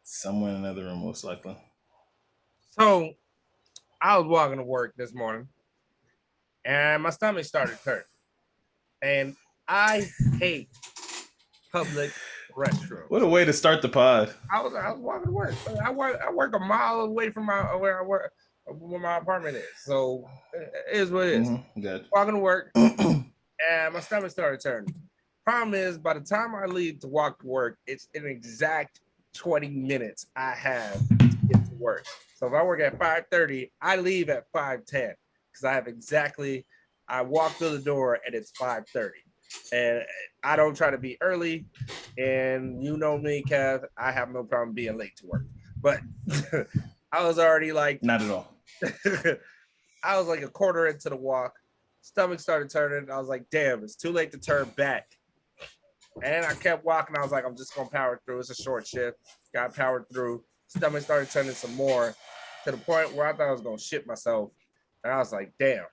Somewhere in another room, most likely. So I was walking to work this morning, and my stomach started to hurt, and I hate public restrooms. What a way to start the pod. I was walking to work. I work a mile away from where I work, where my apartment is. So it is what it is. Good. Walking to work, and my stomach started turning. Problem is, by the time I leave to walk to work, it's an exact 20 minutes I have to get to work. So if I work at 5:30, I leave at 5:10 because I walk through the door and it's 5:30. And I don't try to be early. And you know me, Kev, I have no problem being late to work. But I was already like... Not at all. I was like a quarter into the walk. Stomach started turning. I was like, damn, it's too late to turn back. And I kept walking. I was like, I'm just going to power through. It's a short shift. Got powered through. Stomach started turning some more to the point where I thought I was going to shit myself. And I was like, damn,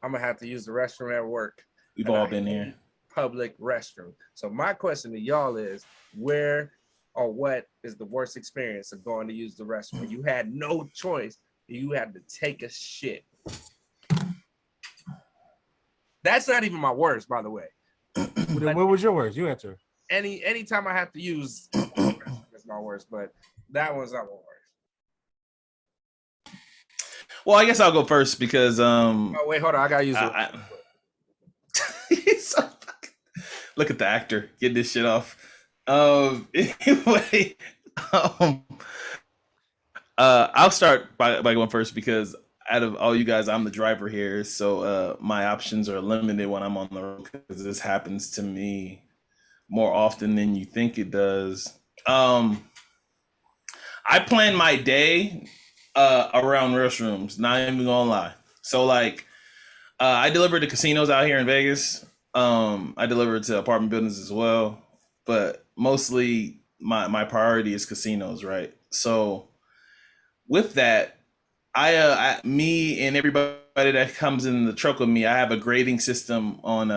I'm going to have to use the restroom at work. We've all been here. Public restroom. So my question to y'all is, where or what is the worst experience of going to use the restroom? You had no choice. You had to take a shit. That's not even my worst, by the way. What was your worst? You answer. Anytime I have to use it's my worst, but that one's not my worst. Well, I guess I'll go first because oh wait, hold on, I gotta use it. So fucking... Look at the actor getting this shit off. Anyway, I'll start by going first because out of all you guys, I'm the driver here, so my options are limited when I'm on the road because this happens to me more often than you think it does. I plan my day around restrooms, not even gonna lie. So like, I deliver to casinos out here in Vegas. I deliver to apartment buildings as well, but mostly my priority is casinos, right? So with that, me and everybody that comes in the truck with me, I have a grading system on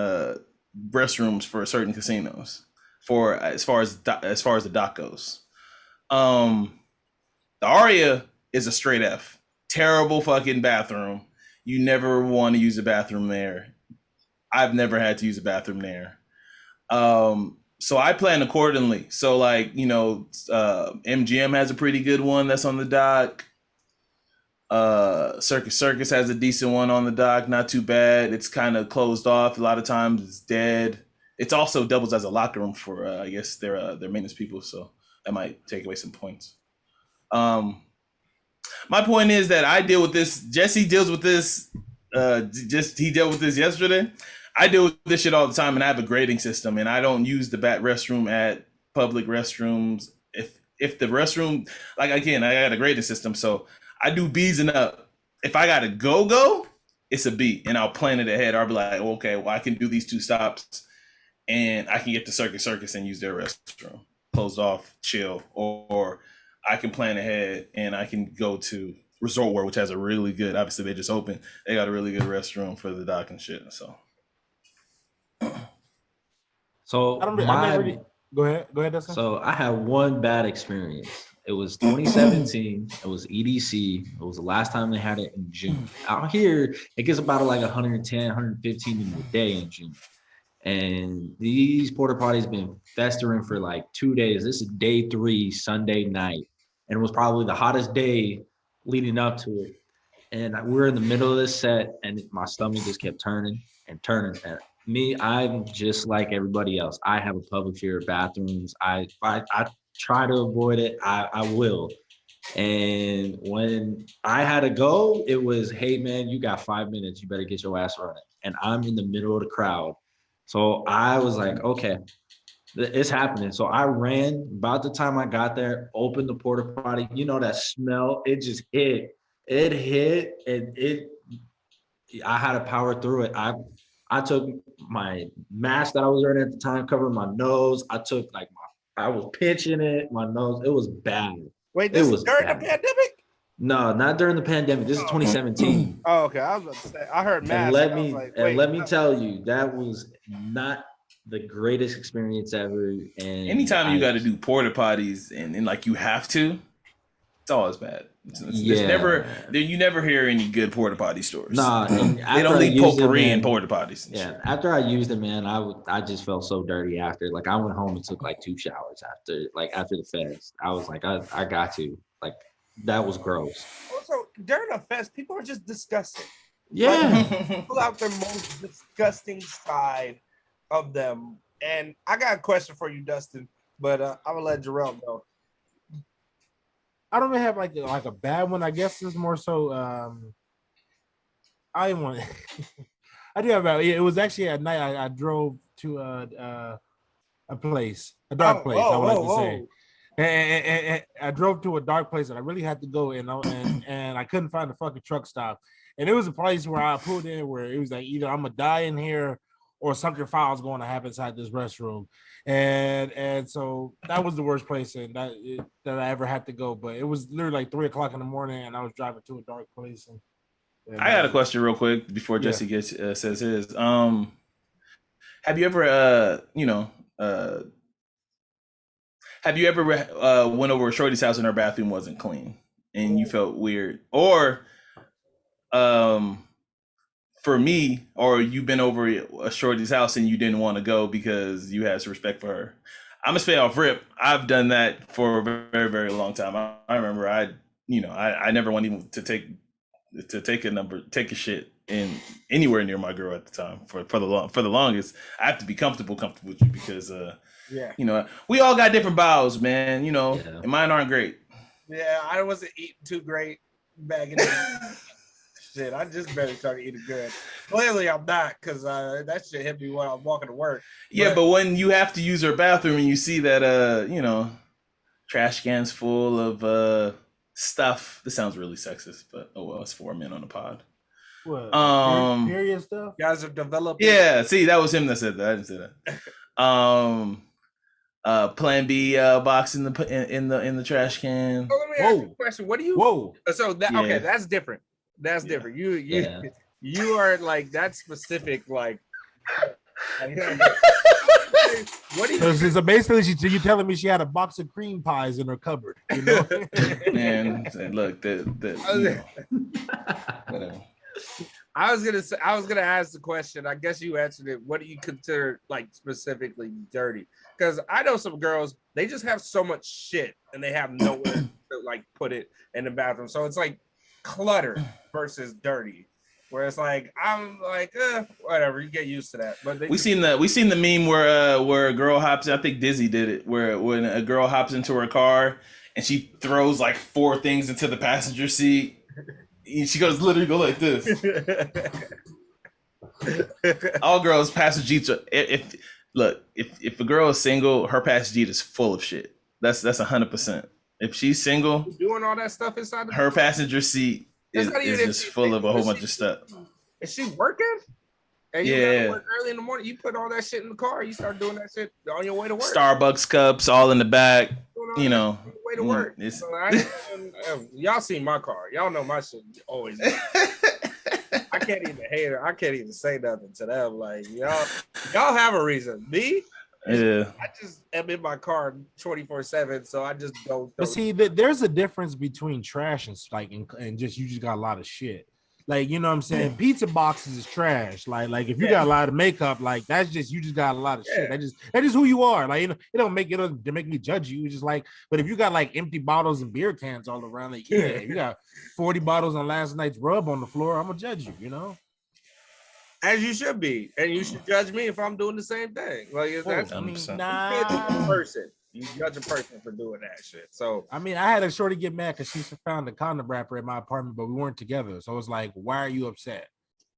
restrooms for certain casinos for as far as the dock goes. The Aria is a straight F. Terrible fucking bathroom. You never want to use a bathroom there. I've never had to use a bathroom there. So I plan accordingly. So like, MGM has a pretty good one that's on the dock. Circus has a decent one on the dock, not too bad. It's kind of closed off. A lot of times it's dead. It's also doubles as a locker room for I guess their maintenance people, so that might take away some points. My point is that I deal with this. Jesse deals with this. He dealt with this yesterday. I deal with this shit all the time, and I have a grading system, and I don't use the bat restroom at public restrooms. If the restroom, like again, I got a grading system, so I do B's and up. If I gotta go, it's a B, and I'll plan it ahead. I'll be like, okay, well, I can do these 2 stops, and I can get to Circus and use their restroom, closed off, chill, or I can plan ahead and I can go to Resort World, which has a really good. Obviously, they just opened. They got a really good restroom for the dock and shit. So, go ahead, Dustin. So I had one bad experience. It was 2017. It was EDC. It was the last time they had it in June. Out here, it gets about like 110, 115 in a day in June. And these porta potties been festering for like 2 days. This is day 3, Sunday night. And it was probably the hottest day leading up to it. And we're in the middle of this set, and my stomach just kept turning and turning. And me, I'm just like everybody else. I have a public fear of bathrooms. I try to avoid it. I will. And when I had to go, it was, hey, man, you got 5 minutes. You better get your ass running. And I'm in the middle of the crowd. So I was like, okay, it's happening. So I ran. About the time I got there, opened the porta potty. You know that smell? It just hit. It hit, and I had to power through it. I took my mask that I was wearing at the time, covering my nose. I was pinching it, my nose. It was bad. Wait, this was during the pandemic? No, not during the pandemic. This is 2017. Oh, okay. I was about to say, I heard mask. And let me tell you, that was not the greatest experience ever. And anytime you got to do porta potties and like you have to, it's always bad. It's never, you never hear any good porta potty stories. Nah, they don't leave potpourri in porta potties. Yeah, shit. After I used it, man, I just felt so dirty after. Like I went home and took like 2 showers after the fest. I was like, I got to. Like that was gross. Also, during a fest, people are just disgusting. Yeah, like, pull out their most disgusting side of them. And I got a question for you, Dustin, but I'm gonna let Jarrell go. I don't really have like a bad one. I guess it's more so. I want. I do have it was actually at night. I drove to a place, a dark place. I would like to say. And I drove to a dark place and I really had to go and I couldn't find a fucking truck stop. And it was a place where I pulled in where it was like either I'm gonna die in here or something foul is going to happen inside this restroom. And so that was the worst place that I ever had to go. But it was literally like 3:00 in the morning and I was driving to a dark place. And I got a question real quick before Jesse gets says his. Have you ever have you ever went over a shorty's house and her bathroom wasn't clean and you felt weird? Or for me, or you've been over a shorty's house and you didn't want to go because you had some respect for her. I'm gonna say off rip, I've done that for a very, very long time. I remember I never wanted to take a shit in anywhere near my girl at the time for the longest. I have to be comfortable with you because we all got different bowels, man. And mine aren't great. Yeah, I wasn't eating too great back in the day. Shit, I just barely started eating good. Clearly, I'm not because that shit hit me when I'm walking to work. Yeah, but when you have to use her bathroom and you see that trash cans full of stuff. This sounds really sexist, but oh well, it's 4 men on the pod. What? Period stuff. You guys are developing. Yeah, see, that was him that said that. I didn't say that. Plan B box in the trash can. Oh, let me ask you a question. What do you? Whoa. So okay, that's different. That's different. You are like that's specific. Like, what do you? So basically, you telling me she had a box of cream pies in her cupboard? Man, look, whatever. I was gonna ask the question. I guess you answered it. What do you consider like specifically dirty? Because I know some girls, they just have so much shit and they have nowhere to like put it in the bathroom. So it's like clutter versus dirty. Where it's like I'm like whatever, you get used to that. But we seen the meme where a girl hops. I think Dizzy did it. Where when a girl hops into her car and she throws like 4 things into the passenger seat. She goes literally go like this. All girls passenger seats are, if a girl is single, her passenger seat is full of shit. That's 100%. If she's single, doing all that stuff inside her passenger seat is just full of a whole bunch of stuff. Is she working? And you gotta work early in the morning. You put all that shit in the car. You start doing that shit on your way to work. Starbucks cups all in the back. Way to work. Y'all seen my car. Y'all know my shit always. I can't even hate her. I can't even say nothing to them. Like y'all have a reason. Me, I just am in my car 24/7, so I just don't. But see, there's a difference between trash and just you just got a lot of shit. Like, you know what I'm saying? Pizza boxes is trash. Like if you got a lot of makeup, like that's just you just got a lot of shit. That's just who you are. Like, it don't make me judge you. It's just like, but if you got like empty bottles and beer cans all around, like you got 40 bottles on last night's rub on the floor, I'm gonna judge you, As you should be. And you should judge me if I'm doing the same thing. Like that's person. You judge a person for doing that shit. So I had a shorty get mad because she found a condom wrapper in my apartment, but we weren't together. So it was like, why are you upset?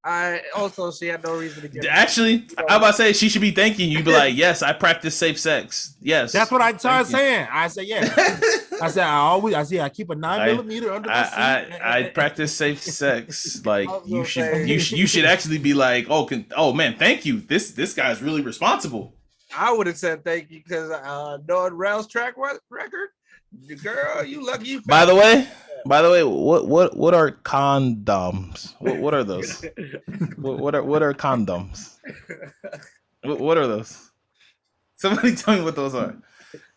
She had no reason to get actually mad. I'm about to say she should be thanking you. Be like, yes, I practice safe sex. Yes. That's what I started saying. I said, yeah. I keep a 9mm under the seat. I practice safe sex. Like you should actually be like, oh man, thank you. This guy's really responsible. I would have said thank you because knowing Rel's track record, girl, you lucky. By the way, what are condoms? What are those? what are condoms? What are those? Somebody tell me what those are.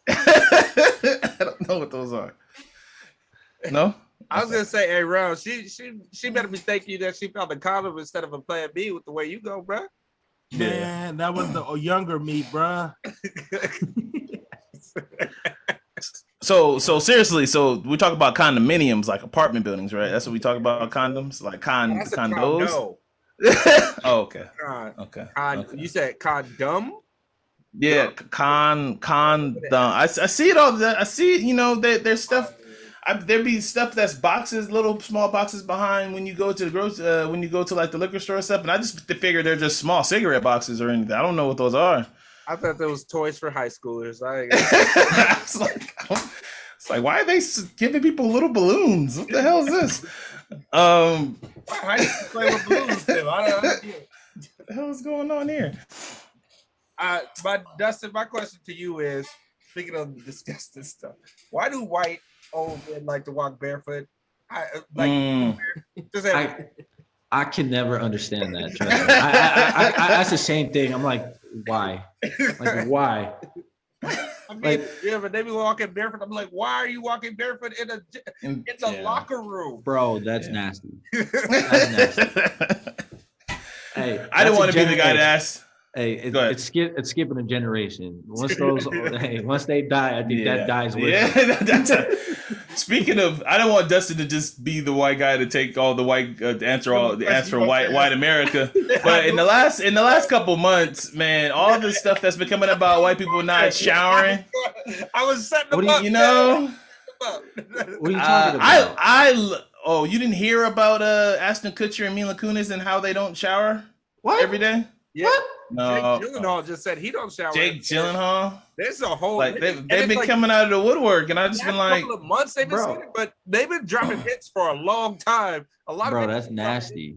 I don't know what those are. No? I was gonna say, hey, Ron, she better be thanking you that she found a condom instead of a plan B with the way you go, bro. Man, that was the younger me, bruh. So seriously, so we talk about condominiums, like apartment buildings, right? That's what we talk about, condoms, like condos. Condo. Oh, okay. Okay. Okay. You said condom? Yeah, condom. I see it all. I see, there's stuff. There be stuff that's boxes, little small boxes behind when you go to the when you go to like the liquor store and stuff. And I just figure they're just small cigarette boxes or anything. I don't know what those are. I thought there was toys for high schoolers. It's like, why are they giving people little balloons? What the hell is this? Why high school play with balloons? Tim? I don't know. What the hell is going on here? But Dustin, my question to you is, speaking of disgusting stuff, why do white old men like to walk barefoot? I can never understand that. Trust me. I that's the same thing. I'm like, why? Like, why? I mean, but they be walking barefoot. I'm like, why are you walking barefoot in the locker room? Bro, that's nasty. That's nasty. Hey, I didn't want to be the guy to ask. Hey, it's skipping a generation. Once they die, I think that dies with them. Speaking of, I don't want Dustin to just be the white guy to take all the white answer from white America. But in the last couple months, man, all this stuff that's been coming about white people not showering. I was setting them up. What are you talking about? Oh, you didn't hear about Ashton Kutcher and Mila Kunis and how they don't shower every day? Yeah. What? No. Jake Gyllenhaal just said he don't shower. Jake Gyllenhaal. There's a whole they've been coming out of the woodwork, and I just been like, couple of months they've been saying it, but they've been dropping hits for a long time. That's nasty.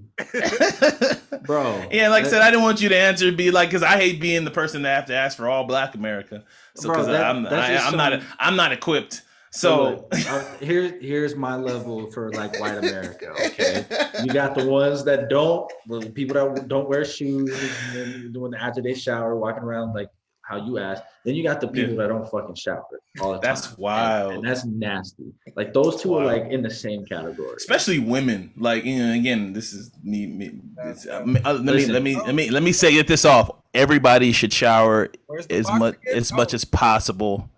Bro. Yeah, like I said, I didn't want you to answer, be like, because I hate being the person that have to ask for all Black America. So because I'm not equipped. So here's my level for like white America. Okay, you got the ones that the people that don't wear shoes, and doing the after they shower, walking around like how you asked. Then you got the people that don't fucking shower all the time. That's wild, and that's nasty. Like those two are like in the same category. Especially women. Like, again, this is me. Let me say this off. Everybody should shower as much as possible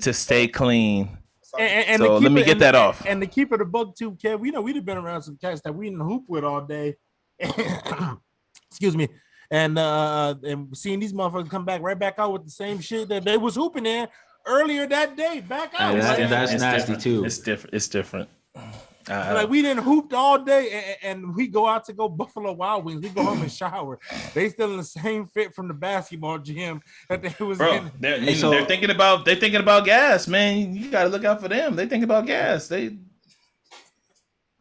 to stay clean. And so let me get that off. And to keep it a bug too, Kev, we know we'd have been around some cats that we didn't hoop with all day. Excuse me. And seeing these motherfuckers come right back out with the same shit that they was hooping in earlier that day, back out. That's nasty too. It's different. Like we didn't hooped all day, and we go out to go Buffalo Wild Wings. We go home and shower. They still in the same fit from the basketball gym that they was in. They're thinking about gas, man. You got to look out for them. They think about gas.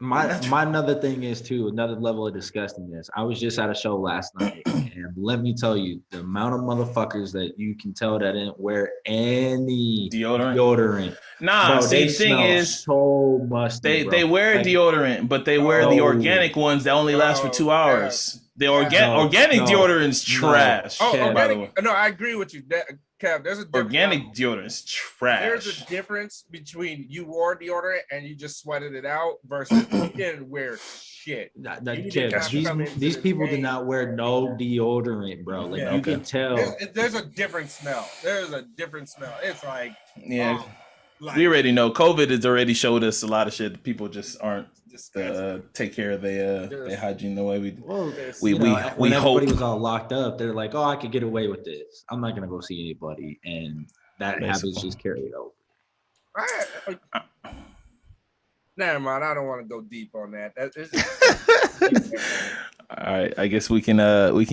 My another thing is too, another level of disgustingness. I was just at a show last night, and let me tell you, the amount of motherfuckers that you can tell that didn't wear any deodorant. Nah, bro, the thing is, so musty, they wear deodorant, but they wear the organic ones that only last for 2 hours. The organic deodorant's trash. Organic. No, I agree with you, Kev. There's a difference. Organic deodorant's trash. There's a difference between you wore deodorant and you just sweated it out versus you didn't wear shit. These people did not wear no deodorant, bro. Like you can tell. There's a different smell. There's a different smell. It's like we already know. COVID has already showed us a lot of shit. People just aren't take care of their hygiene the way we when hope. Everybody was all locked up. They're like, oh, I could get away with this. I'm not gonna go see anybody, and that habit's just carried over. Never mind. I don't want to go deep on that. All right, I guess we can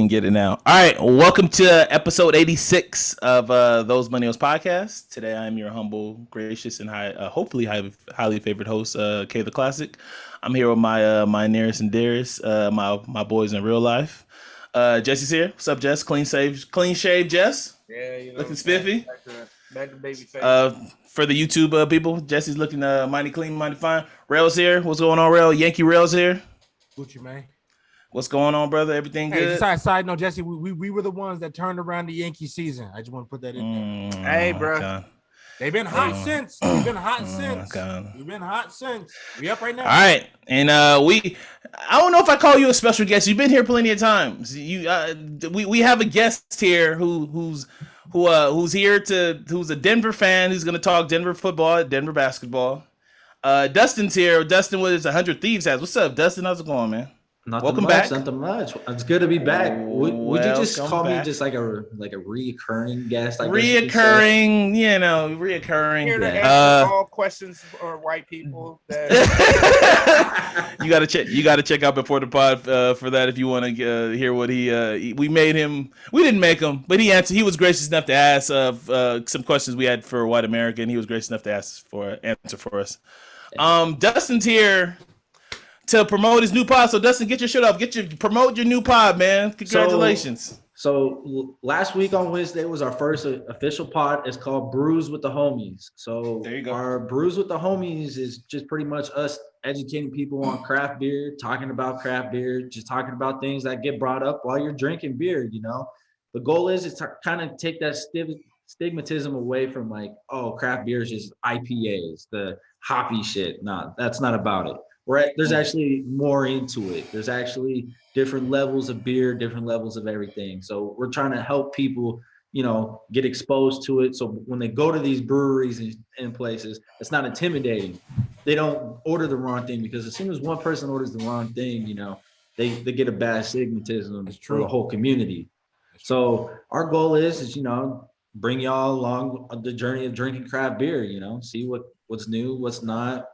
get it now. All right, welcome to episode 86 of Those Millennials podcast. Today I am your humble, gracious, and hopefully highly favored host, K the Classic. I'm here with my nearest and dearest, my boys in real life. Jesse's here. What's up, Jess? Clean shave, Jess. Yeah, looking spiffy. Back to baby face. For the YouTube people, Jesse's looking mighty clean, mighty fine. Rail's here. What's going on, Rail? Yankee Rail's here. Gucci, man. What's going on, brother? Everything good? Hey, side note, Jesse, we were the ones that turned around the Yankee season. I just want to put that in there. Hey, bro. God. They've been hot since. We've been hot since. God. We've been hot since. We up right now. All right, and I don't know if I call you a special guest. You've been here plenty of times. We have a guest here who's here who's a Denver fan who's going to talk Denver football, Denver basketball. Dustin's here. Dustin with 100 Thieves has. What's up, Dustin? How's it going, man? Welcome back. Nothing much. It's good to be back. Would you just call me just like a reoccurring guest? Reoccurring. Here to answer all questions for white people. You gotta check out before the pod for that if you want to hear what we made him. We didn't make him, but he answered. He was gracious enough to ask some questions we had for White America, and he was gracious enough to answer for us. Dustin's here to promote his new pod. So Dustin, get your shit off. Promote your new pod, man. Congratulations. So last week on Wednesday was our first official pod. It's called Brews with the Homies. So there you go. Our Brews with the Homies is just pretty much us educating people on craft beer, talking about craft beer, just talking about things that get brought up while you're drinking beer. The goal is to kind of take that stigmatism away from craft beer is just IPAs, the hoppy shit. No, that's not about it. There's actually more into it. There's actually different levels of beer, different levels of everything. So we're trying to help people, get exposed to it. So when they go to these breweries and places, it's not intimidating. They don't order the wrong thing, because as soon as one person orders the wrong thing, they get a bad stigmatism for the whole community. So our goal is bring y'all along the journey of drinking craft beer, see what's new, what's not.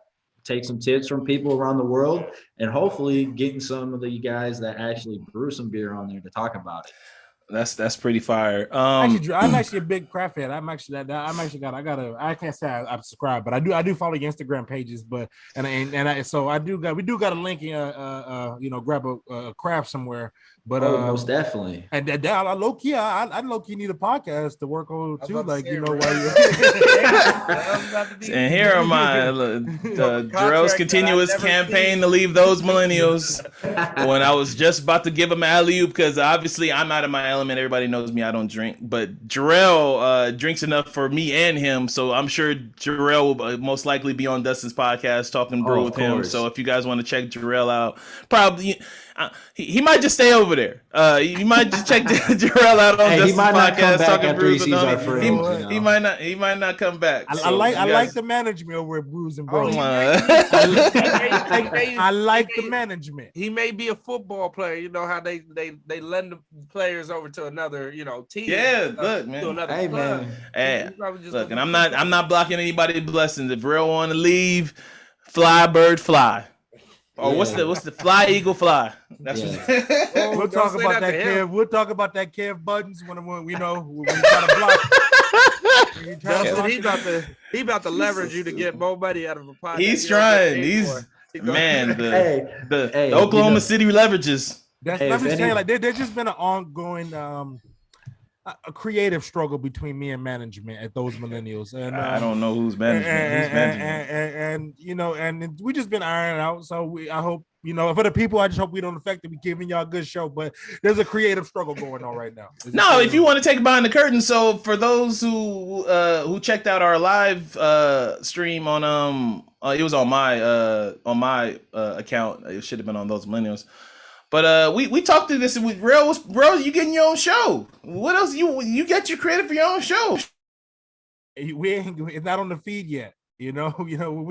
Take some tips from people around the world, and hopefully getting some of the guys that actually brew some beer on there to talk about it. That's pretty fire. I'm actually a big craft fan. I can't say I subscribe, but I do follow your Instagram pages. But we do got a link. Grab a craft somewhere. But most definitely. And I low key need a podcast to work on too. While you. And here are my Jarrell's continuous campaign to leave those millennials when I was just about to give him alley-oop, because obviously I'm out of my element. Everybody knows me. I don't drink, but Jarrell drinks enough for me and him. So I'm sure Jarrell will most likely be on Dustin's podcast talking brew with him. So if you guys want to check Jarrell out, probably. He might just stay over there. You might just check Jarrell out on Dustin's podcast talking brews with him. He might not come back. I like the management over at Brews and Bros. I like the management. He may be a football player. You know how they lend the players over to another team. Yeah, look, man. Hey, man. Hey, look, and I'm not blocking anybody's blessings. If Real want to leave, fly bird fly. Or what's the fly eagle fly? That's what we'll talk about that, Kev. We'll talk about that Kev Buttons when we try to block. He about to leverage you to get more money out of a podcast. He's trying. The Oklahoma City leverages. That's saying there's just been an ongoing a creative struggle between me and management at those millennials, and I don't know who's management. And we just been ironing out. So I hope for the people, I just hope we don't affect it. We giving y'all a good show, but there's a creative struggle going on right now. If you want to take behind the curtain, so for those who checked out our live stream on it was on my account. It should have been on those millennials. But we talked to this with Real, you getting your own show. What else? You get your credit for your own show. It's not on the feed yet. When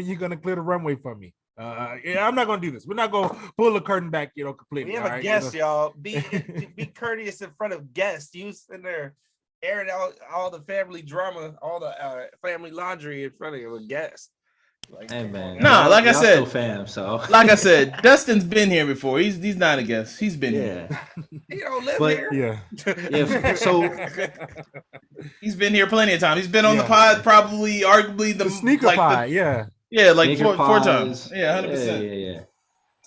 you gonna clear the runway for me? I'm not gonna do this. We're not gonna pull the curtain back, completely. We have a guest, y'all. Be courteous in front of guests. You sitting there airing out all the family drama, all the family laundry in front of a guest. Hey man, like I said, fam. So like I said, Dustin's been here before. He's not a guest. He's been here. He don't live here. Yeah. So he's been here plenty of times. He's been on the pod, arguably the sneaker pod. Yeah, like four times. Yeah, 100%. Yeah.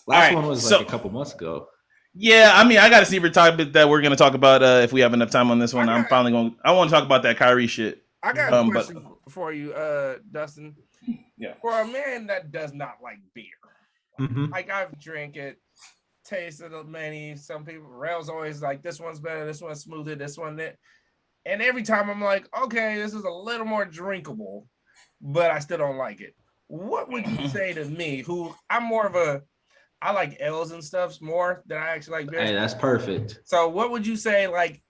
Last one was a couple months ago. Yeah, I mean, I got a sneaker topic that we're gonna talk about if we have enough time on this one. I want to talk about that Kyrie shit. I got a question for you, Dustin. Yeah. For a man that does not like beer, like I've drank it, tasted of many. Some people, Rail's always like, this one's better, this one's smoother, this one that. And every time I'm like, okay, this is a little more drinkable, but I still don't like it. What would you say to me, who I'm more of a, I like ales and stuff more than I actually like beers. Hey, that's perfect. So what would you say, like,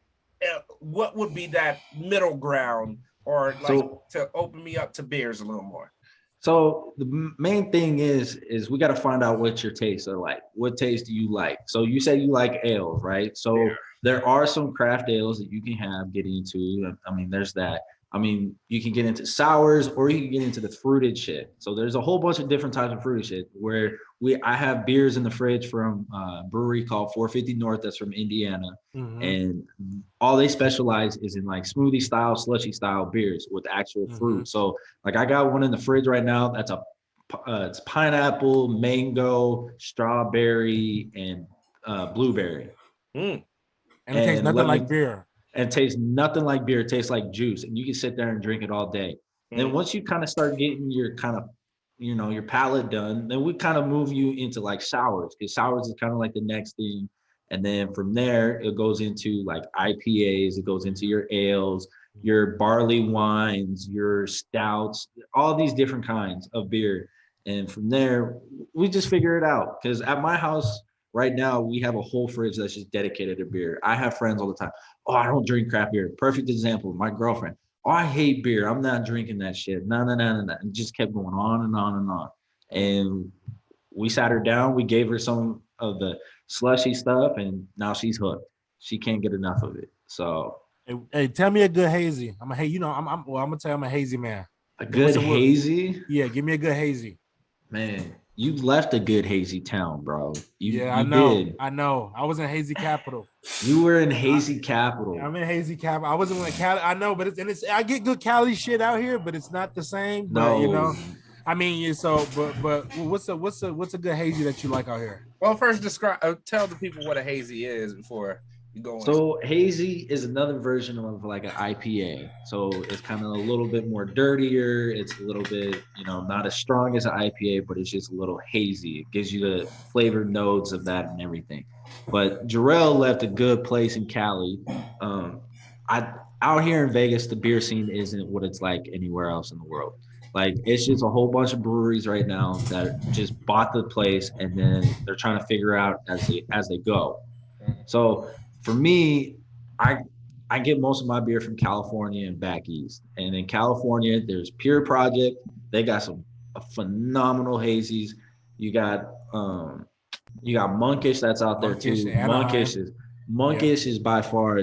what would be that middle ground, or like to open me up to beers a little more? So the main thing is we got to find out what your tastes are like. What taste do you like? So you say you like ales, right? So there are some craft ales that you can get into. I mean, there's that. I mean, you can get into sours or you can get into the fruited shit. So there's a whole bunch of different types of fruited shit where I have beers in the fridge from a brewery called 450 North that's from Indiana. And all they specialize is in like smoothie style, slushy style beers with actual fruit. So like I got one in the fridge right now. That's it's pineapple, mango, strawberry, and blueberry. And it tastes nothing like beer. And it tastes nothing like beer. It tastes like juice. And you can sit there and drink it all day. Then once you kind of start getting your kind of, your palate done, then we kind of move you into like sours, because sours is kind of like the next thing. And then from there, it goes into like IPAs. It goes into your ales, your barley wines, your stouts, all these different kinds of beer. And from there, we just figure it out. Because at my house, right now, we have a whole fridge that's just dedicated to beer. I have friends all the time. Oh, I don't drink craft beer. Perfect example, my girlfriend. Oh, I hate beer. I'm not drinking that shit. No. And just kept going on and on and on. And we sat her down. We gave her some of the slushy stuff, and now she's hooked. She can't get enough of it. So, hey, tell me a good hazy. I'm gonna tell you I'm a hazy man. A good hazy? Yeah, give me a good hazy. Man, you left a good hazy town, bro. I know. I was in hazy capital. You were in hazy capital. I'm in hazy capital. I wasn't in Cali. I know, but it's I get good Cali shit out here, but it's not the same. No. But, I mean, but what's a good hazy that you like out here? Well, first tell the people what a hazy is before you go on. So hazy is another version of like an IPA. So it's kind of a little bit more dirtier. It's a little bit, not as strong as an IPA, but it's just a little hazy. It gives you the flavored notes of that and everything. But Jarrell left a good place in Cali. Out here in Vegas, the beer scene isn't what it's like anywhere else in the world. Like, it's just a whole bunch of breweries right now that just bought the place, and then they're trying to figure out as they go. So for me, I get most of my beer from California and back east. And in California, there's Pure Project. They got some phenomenal hazies. You got Monkish that's out there too. Monkish is by far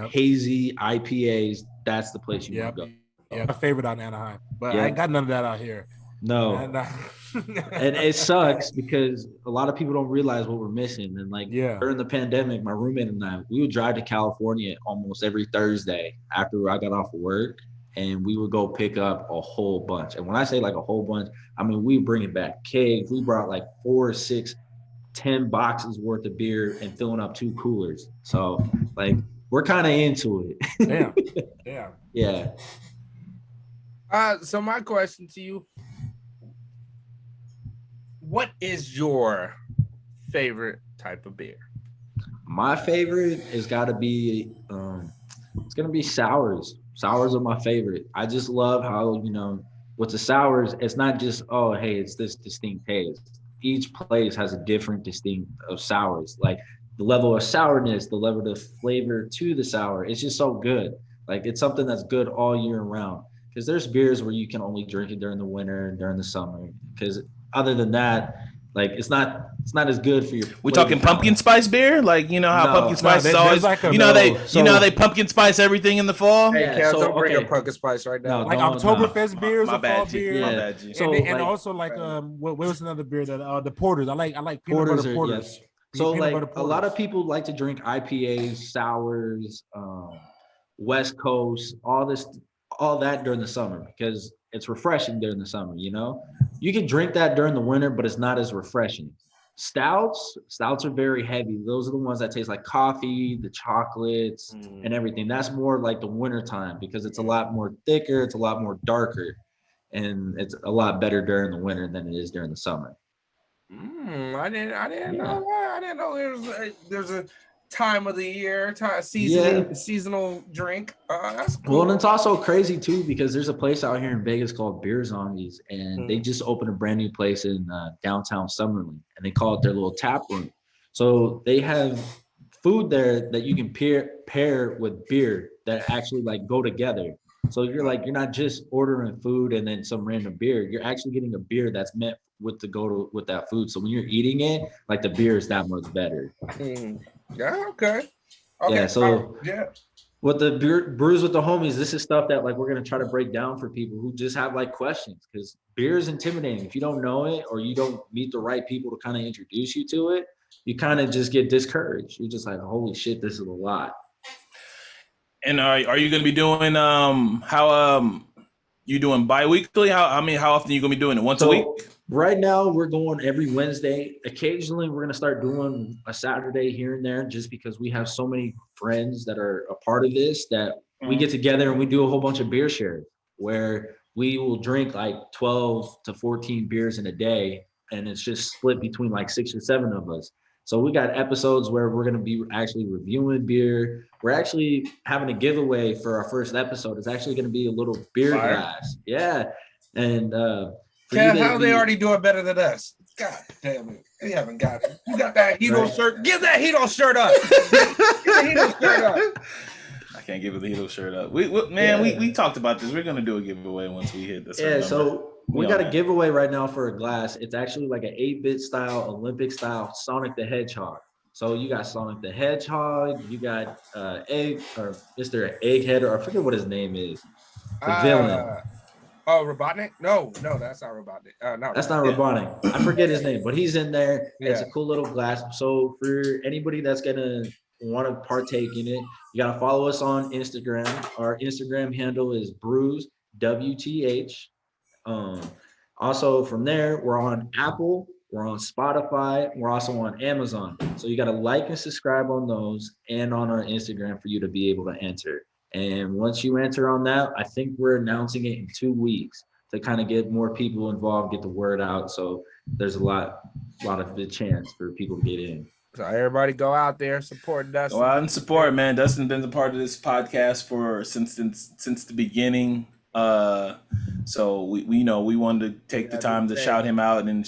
hazy IPAs. That's the place you want to go. Yeah, my favorite out in Anaheim, but I ain't got none of that out here. No. And it sucks because a lot of people don't realize what we're missing. And during the pandemic, my roommate and I, we would drive to California almost every Thursday after I got off of work, and we would go pick up a whole bunch. And when I say like a whole bunch, I mean, we bring it back kegs. We brought like 4, 6, 10 boxes worth of beer and filling up 2 coolers. So like, we're kind of into it. Yeah. So my question to you, what is your favorite type of beer? My favorite has got to be, it's going to be sours. Sours are my favorite. I just love how, with the sours, it's not just, oh, hey, it's this distinct taste. Each place has a different distinct of sours. Like the level of sourness, the level of flavor to the sour, it's just so good. Like it's something that's good all year round. Because there's beers where you can only drink it during the winter and during the summer. Because other than that, like it's not as good for your. We talking pumpkin spice beer, like how pumpkin spice is always. Like they pumpkin spice everything in the fall. Hey, Cal, don't bring up pumpkin spice right now. Like Oktoberfest beers, my bad, beer. My bad, G. So and also like what was another beer that the porters? I like peanut butter porters. Yes. So like a lot of people like to drink IPAs, sours, West Coast, all that during the summer because it's refreshing during the summer. You can drink that during the winter, but it's not as refreshing. Stouts are very heavy. Those are the ones that taste like coffee, the chocolates and everything. That's more like the winter time because it's a lot more thicker, it's a lot more darker, and it's a lot better during the winter than it is during the summer. I didn't know that. I didn't know there's a time of the year, seasonal drink. That's cool. Well, and it's also crazy too because there's a place out here in Vegas called Beer Zombies, and they just opened a brand new place in downtown Summerlin, and they call it their little tap room. So they have food there that you can pair with beer that actually like go together. So you're not just ordering food and then some random beer. You're actually getting a beer that's meant with that food. So when you're eating it, like the beer is that much better. Yeah. Okay. Yeah. So with the brews with the homies, this is stuff that like we're gonna try to break down for people who just have like questions, because beer is intimidating. If you don't know it or you don't meet the right people to kind of introduce you to it, you kind of just get discouraged. You're just like, holy shit, this is a lot. And are you going to be doing how you doing bi-weekly? How often are you going to be doing it? Once a week? Right now we're going every Wednesday. Occasionally we're going to start doing a Saturday here and there, just because we have so many friends that are a part of this that we get together and we do a whole bunch of beer shares where we will drink like 12 to 14 beers in a day, and it's just split between like 6 or 7 of us. So we got episodes where we're going to be actually reviewing beer. We're actually having a giveaway for our first episode. It's actually going to be a little beer glass. Yeah. And how they already do it better than us. God damn it. They haven't got it. You got that Hito shirt. Give that Hito shirt up. Give the Hito shirt up. I can't give it the Hito shirt up. We talked about this. We're going to do a giveaway once we hit this. Yeah, so we got a giveaway right now for a glass. It's actually like an 8-bit style, Olympic style Sonic the Hedgehog. So you got Sonic the Hedgehog, you got Mr. Egghead, or I forget what his name is. The villain. Oh, Robotnik? No, that's not Robotnik. That's not Robotnik. I forget his name, but he's in there. Yeah. It's a cool little glass. So for anybody that's gonna want to partake in it, you gotta follow us on Instagram. Our Instagram handle is Brews WTH. Also from there, we're on Apple, we're on Spotify, we're also on Amazon. So you got to like and subscribe on those and on our Instagram for you to be able to enter. And once you enter on that, I think we're announcing it in 2 weeks to kind of get more people involved, get the word out. So there's a lot of the chance for people to get in. So everybody go out there, support Dustin. Go out and support, man. Dustin's been a part of this podcast since the beginning. So we know we wanted to take the time to shout him out and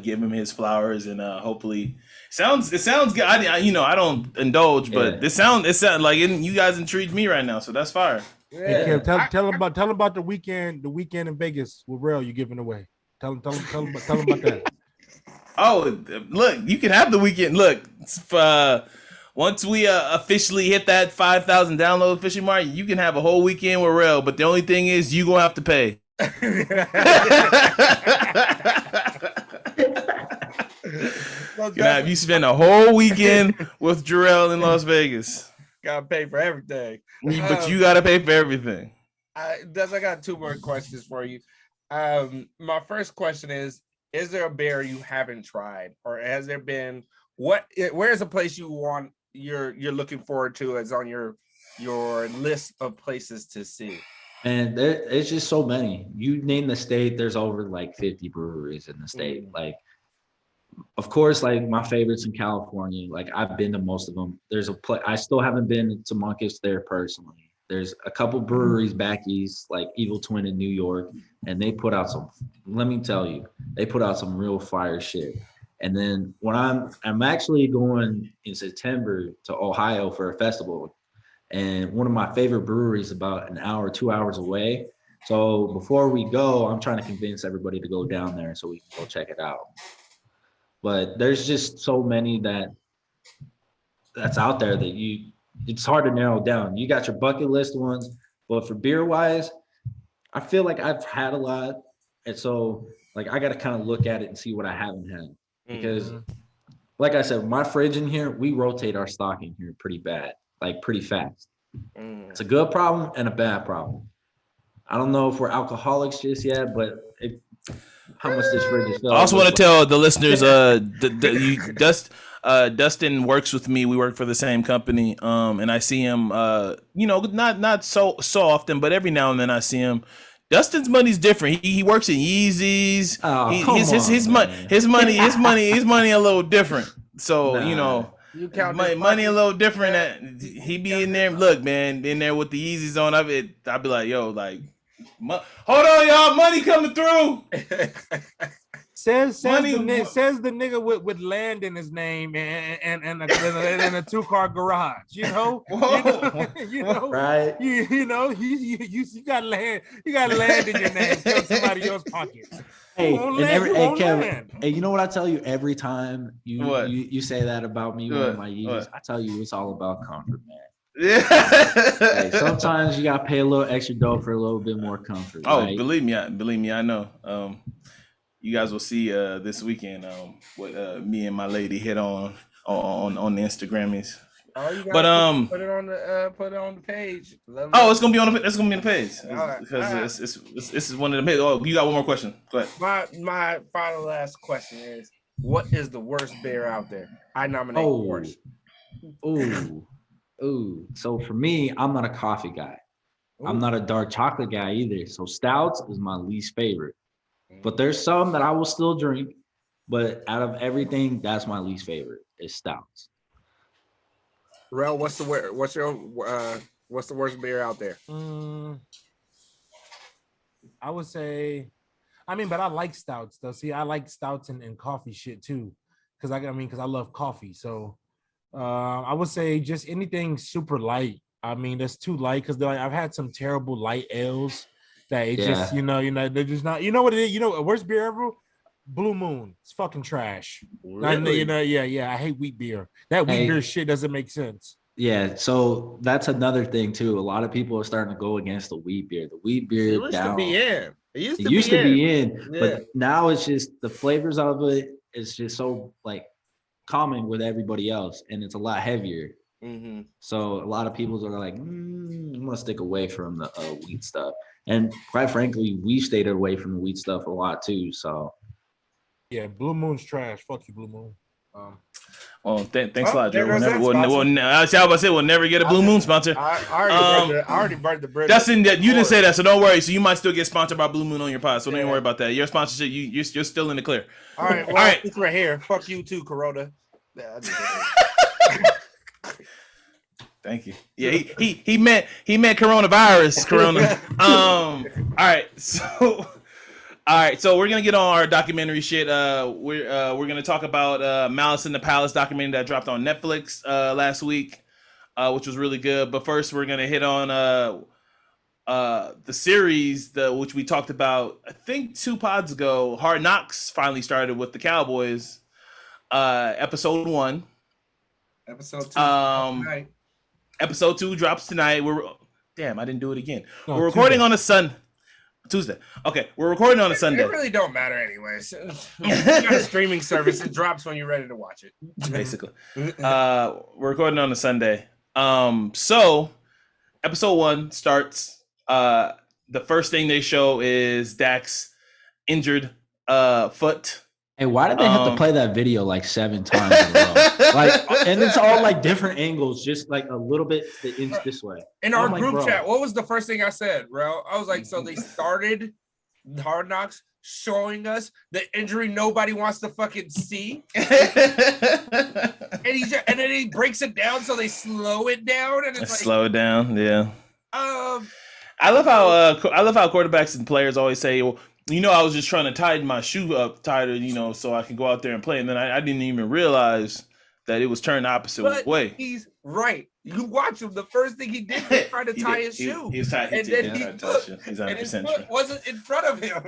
give him his flowers, and hopefully it sounds good. I don't indulge, but it sounds like you guys intrigued me right now, so that's fire. Hey, Kev, tell him about the weekend in Vegas with Rail you giving away. Tell him about that. Oh, look, you can have the weekend. Look, once we officially hit that 5,000 download fishing mark, you can have a whole weekend with Rail. But the only thing is, you gonna have to pay. You spend a whole weekend with Jarrell in Las Vegas. Gotta pay for everything. But you gotta pay for everything. I got 2 more questions for you. My first question is there a beer you haven't tried, or has there been? Where's a place you're looking forward to as on your list of places to see? And it's just so many. You name the state, there's over like 50 breweries in the state. Like, of course, like my favorites in California, like I've been to most of them. There's I still haven't been to Monkish there personally. There's a couple breweries back east, like Evil Twin in New York, and they put out let me tell you, they put out some real fire shit. And then when I'm actually going in September to Ohio for a festival, and one of my favorite breweries about 2 hours away. So before we go, I'm trying to convince everybody to go down there so we can go check it out. But there's just so many that's out there that it's hard to narrow down. You got your bucket list ones, but for beer wise, I feel like I've had a lot. And so like I got to kind of look at it and see what I haven't had. Because like I said, my fridge in here, we rotate our stock in here pretty bad, like pretty fast. It's a good problem and a bad problem. I don't know if we're alcoholics just yet, but how much this fridge is filled. I also want to tell the listeners, Dustin works with me. We work for the same company, and I see him, not so often, but every now and then I see him Dustin's money's different. He works in Yeezys. Oh, his money a little different. So you know, money a little different. He be in there. Look, man, in there with the Yeezys on. I'd be like, yo, like, hold on, y'all, money coming through. Says the nigga with land in his name and a 2-car garage. You know, right? You got land. You got land in your name. Fill somebody else's pockets. Hey, Kevin. Hey, you know what I tell you every time you say that about me with my Yeezys? I tell you it's all about comfort, man. Yeah. Hey, sometimes you gotta pay a little extra dough for a little bit more comfort. Oh, right? believe me, I know. You guys will see this weekend what me and my lady hit on the Instagrammies. But put it on the page. It's gonna be on the page because this is one of the. Oh, you got one more question? Go ahead. My final last question is: what is the worst beer out there? I nominate worst. Ooh. So for me, I'm not a coffee guy. Ooh. I'm not a dark chocolate guy either. So stouts is my least favorite. But there's some that I will still drink. But out of everything, that's my least favorite is stouts. Rel, what's the worst beer out there? I would say, but I like stouts though. See, I like stouts and coffee shit too, because I love coffee. So I would say just anything super light. That's too light because I've had some terrible light ales that it just they're just not. You know what it is? You know, worst beer ever. Blue Moon. It's fucking trash. Really? I hate wheat beer. That wheat beer shit doesn't make sense. Yeah, so that's another thing too. A lot of people are starting to go against the wheat beer. The wheat beer it used to be in, but now it's just the flavors of it is just so like common with everybody else, and it's a lot heavier. Mm-hmm. So a lot of people are like, I'm gonna stick away from the wheat stuff. And quite frankly, we stayed away from the wheat stuff a lot too. So. Yeah, Blue Moon's trash. Fuck you, Blue Moon. Thanks a lot, Joe. We'll never get a Blue Moon sponsor. I already burned the bridge. Dustin, you didn't say that, so don't worry. So you might still get sponsored by Blue Moon on your pod, so don't even worry about that. Your sponsorship, you're still in the clear. All right, it's right here. Fuck you too, Corona. Thank you. Yeah, he meant coronavirus, Corona. All right, so we're gonna get on our documentary shit. We're gonna talk about Malice in the Palace documentary that dropped on Netflix last week, which was really good. But first, we're gonna hit on the series which we talked about. I think 2 pods ago. Hard Knocks finally started with the Cowboys. Episode 1. Episode 2. Episode 2 drops tonight. I didn't do it again. We're recording on a Tuesday. Okay, we're recording on a Sunday. It really don't matter anyways. You got a streaming service. It drops when you're ready to watch it. Basically. We're recording on a Sunday. So episode 1 starts. The first thing they show is Dak's injured foot. Hey, why did they have to play that video like 7 times in a row? And it's all like different angles, just like a little bit the inch this way. In our group chat, what was the first thing I said, bro? I was like, so they started Hard Knocks showing us the injury nobody wants to fucking see, and then he breaks it down, so they slow it down, and it's slow it down, yeah. I love how quarterbacks and players always say, well, I was just trying to tighten my shoe up tighter, so I can go out there and play. And then I didn't even realize that it was turned the opposite way. He's right. You watch him. The first thing he did was try to tie his shoe. He's tied. He's 100% true. Wasn't in front of him.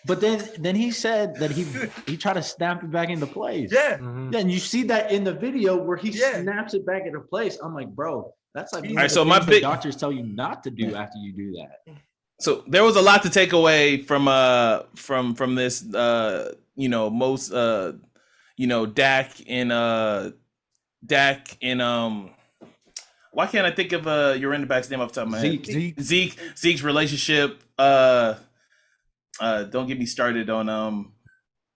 But then he said that he tried to snap it back into place. Yeah. Mm-hmm. Yeah, and you see that in the video where he snaps it back into place. I'm like, bro, that's like the doctors tell you not to do after you do that. So there was a lot to take away from this, most, Dak and why can't I think of your running back's name off the top of my head? Zeke's relationship. Don't get me started on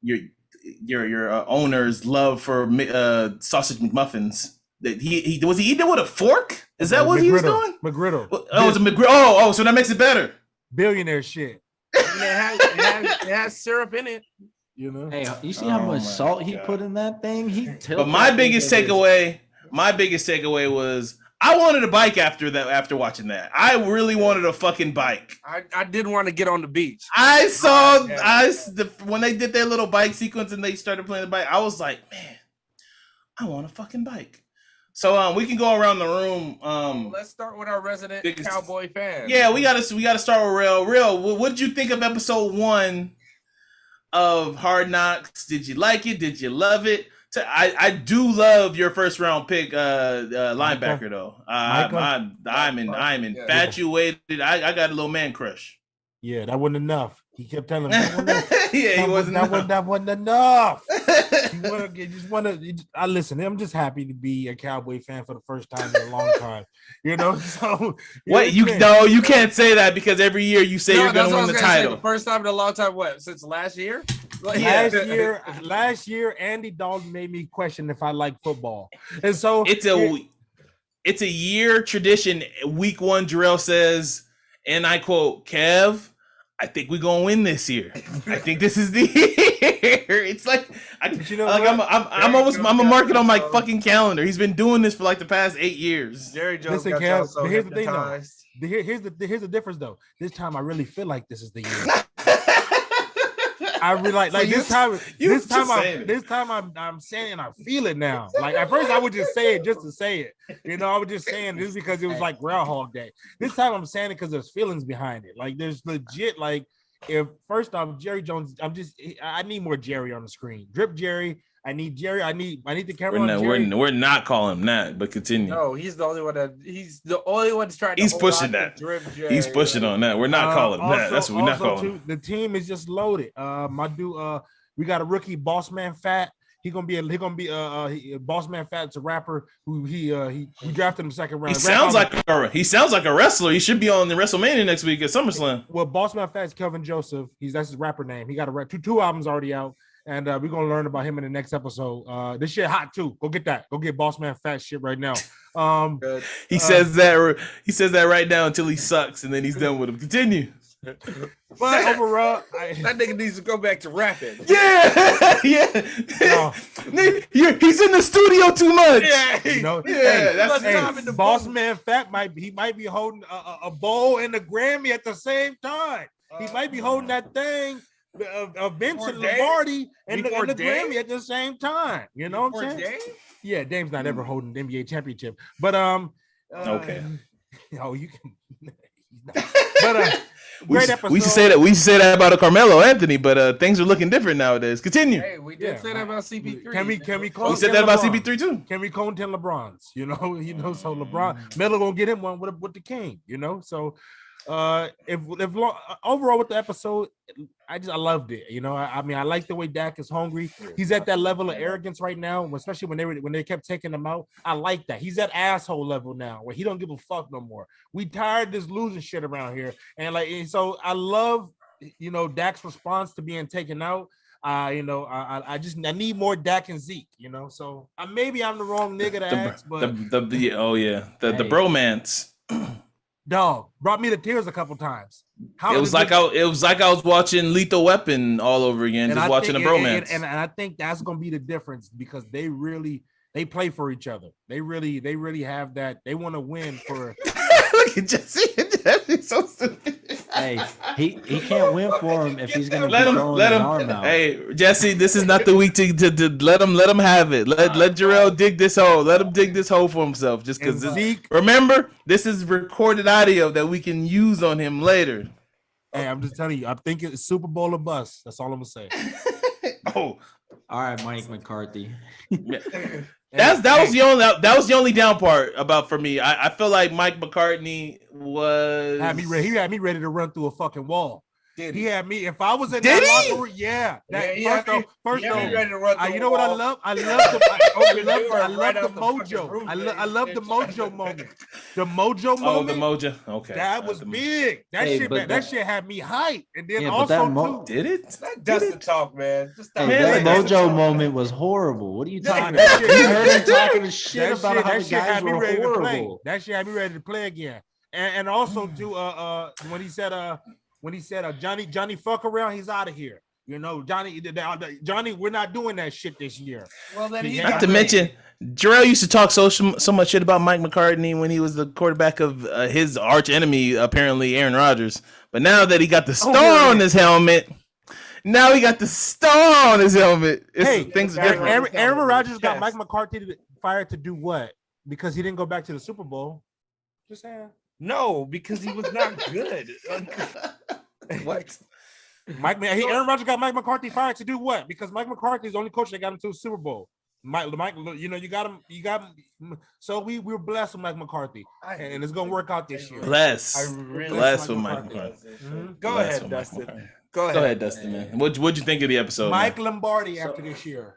your owner's love for sausage McMuffins. He was he eating it with a fork? Is that what he was doing? McGriddle. Oh, it's a McGriddle. Oh, so that makes it better. Billionaire shit. It has syrup in it. You know. Hey, you see how much salt he put in that thing? But my biggest takeaway was I wanted a bike after watching that. I really wanted a fucking bike. I didn't want to get on the beach. I saw when they did their little bike sequence and they started playing the bike, I was like, man, I want a fucking bike. So we can go around the room. Let's start with our resident Cowboy fan. Yeah, we gotta start with Real. Real, what did you think of episode 1 of Hard Knocks? Did you like it? Did you love it? I do love your first round pick, linebacker though. I'm infatuated. I got a little man crush. Yeah, that wasn't enough. He kept telling me, that wasn't enough. I listen. I'm just happy to be a Cowboy fan for the first time in a long time. You know, so you can't say that because every year you say you're gonna win the title. The first time in a long time. What, since last year? Last year, Andy Dalton made me question if I like football, and so it's a year tradition. Week 1, Jarrell says, and I quote, "Kev, I think we're gonna win this year. I think this is the year." It's like, I'm gonna mark it on my fucking calendar. He's been doing this for like the past 8 years. Jerry Jones. Listen, Kev, but here's the thing, though. Here's the difference, though. This time, I really feel like this is the year. I really like this time. I'm saying, and I feel it now. Like at first, I would just say it just to say it. You know, I was just saying this because it was like Groundhog Day. This time, I'm saying it because there's feelings behind it. Like there's legit like. If first off, Jerry Jones, I need more Jerry on the screen. Drip Jerry. I need Jerry. I need the camera. We're not calling him that, but continue. No, he's the only one that's trying to. He's pushing that. Drip Jerry, he's pushing on that. We're not calling him that. That's what we're not calling him. The team is just loaded. We got a rookie, Boss Man Fat. He gonna be Boss Man Fat's a rapper who he drafted him second round. He sounds like a wrestler. He should be on the WrestleMania next week at SummerSlam. Well, Boss Man Fat's Kelvin Joseph. That's his rapper name. He got two albums already out. And we're gonna learn about him in the next episode. This shit hot too. Go get that. Go get Boss Man Fat shit right now. He says that right now until he sucks, and then he's done with him. Continue. But overall, that nigga needs to go back to rapping. Yeah. He's in the studio too much. That's Boss Man Fat might be holding a bowl and a Grammy at the same time. He might be holding that thing. Vincent Lombardi and the Grammy at the same time. You know what I'm saying? Yeah, Dame's not ever holding the NBA championship. But okay. You can but great episode. We should say that about a Carmelo Anthony, but things are looking different nowadays. Continue. Hey, we did say that about CP3. Can we call? We said that about CP3 too. Can we call 10 LeBrons? You know, so LeBron Melo gonna get him one with the king. You know, so overall with the episode, I loved it. You know, I mean, I like the way Dak is hungry. He's at that level of arrogance right now, especially when they kept taking him out. I like that. He's at asshole level now, where he don't give a fuck no more. We tired of this losing shit around here, and so I love, Dak's response to being taken out. I need more Dak and Zeke. So maybe I'm the wrong nigga to ask, but the bromance. Dog brought me to tears a couple times. It was like I was watching Lethal Weapon all over again, just watching a bromance. And I think that's gonna be the difference because they play for each other. They really have that. They want to win for. Look at Jesse. Jesse's so stupid. Hey, he can't win for him if he's gonna let him. Arm out. Hey, Jesse, this is not the week to let him have it. Let Jarrell dig this hole. Let him dig this hole for himself. Just because remember, this is recorded audio that we can use on him later. Hey, I'm just telling you, I'm thinking it's Super Bowl or bust. That's all I'm gonna say. All right, Mike McCarthy. That was the only down part for me. I feel like Mike McCartney was he had me ready to run through a fucking wall. He had me. If I was in Did that he? locker room, yeah. First though, ready to run you know what I love? I love the mojo. I love the mojo moment. The mojo moment. Oh, the mojo. Okay. That was big. That shit had me hyped. And then also too. Did it? That Dustin talk, man. Just stop. That mojo moment was horrible. What are you talking about? You heard him talking shit about how the guys were horrible. That shit had me ready to play again. And also too, when he said Johnny fuck around, he's out of here. You know, Johnny, we're not doing that shit this year. Well, then not to mention, Jarrell used to talk so much shit about Mike McCartney when he was the quarterback of his arch enemy, apparently Aaron Rodgers. But now that he got the star on his helmet, things are different. Aaron Rodgers got Mike McCarthy fired to do what? Because he didn't go back to the Super Bowl. Just saying. No, because he was not good. What? Aaron Rodgers got Mike McCarthy fired to do what? Because Mike McCarthy is the only coach that got him to a Super Bowl. Mike, you know, you got him. So we're blessed with Mike McCarthy, and it's gonna work out this year. Blessed with Mike McCarthy. Mm-hmm. Go ahead, Dustin. Go ahead, Dustin, man. What'd you think of the episode? Mike Lombardi after this year.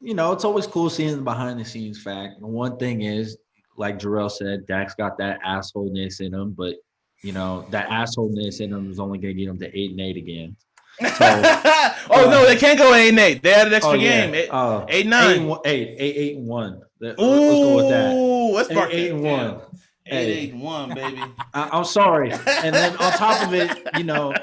You know, it's always cool seeing the behind the scenes fact. And one thing is, like Jarrell said, Dak's got that assholeness in him, but you know, that assholeness in him is only going to get him to 8-8 again. So, no, they can't go 8-8. They had an extra game. 8-9. 8-1. Let's go with that. Let's start 8-1. 8-1, baby. I'm sorry. And then on top of it, you know,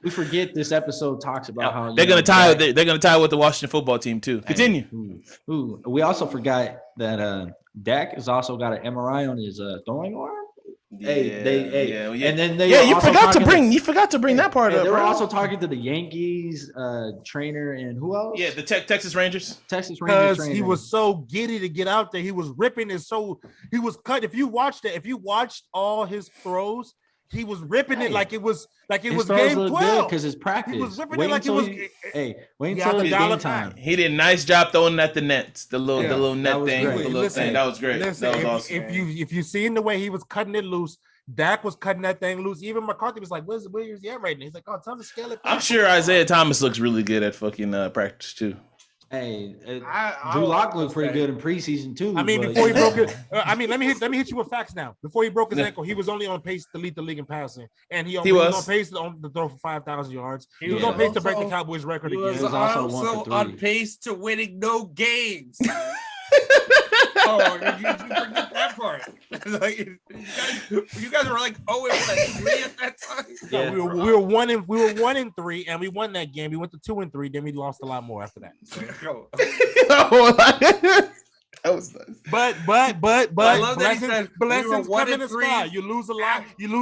we forget this episode talks about how they're gonna tie. They're gonna tie with the Washington football team too. Continue. We also forgot that Dak has also got an MRI on his throwing arm. And then you forgot to bring that part up. They were also talking to the Yankees trainer and who else? Yeah, the Texas Rangers. Because he was so giddy to get out there. He was ripping his he was cut. If you watched all his throws, he was ripping it like it was game 12 because it's practice. He was ripping it like it was. Wait until it's game time. He did a nice job throwing at the nets, the little net thing, the little thing. That was great. Listen, that was awesome. If you seen the way he was cutting it loose, Dak was cutting that thing loose. Even McCarthy was like, "Where's he at right now?" He's like, "Oh, time to scale it back." I'm sure Isaiah Thomas looks really good at fucking practice too. Hey, Drew Lock looked pretty good in preseason too. I mean, before he broke it, let me hit you with facts now. Before he broke his ankle, he was only on pace to lead the league in passing, and he was on pace to throw for 5,000 yards. He was on pace to break the Cowboys record again. He was also on pace to winning no games. Oh, did you forget that part? Like, you guys were like 0-3 at that time. Yeah. We were 1-3, and we won that game. We went to 2-3. Then we lost a lot more after that. That was nice. But I love that blessings come in the sky. You lose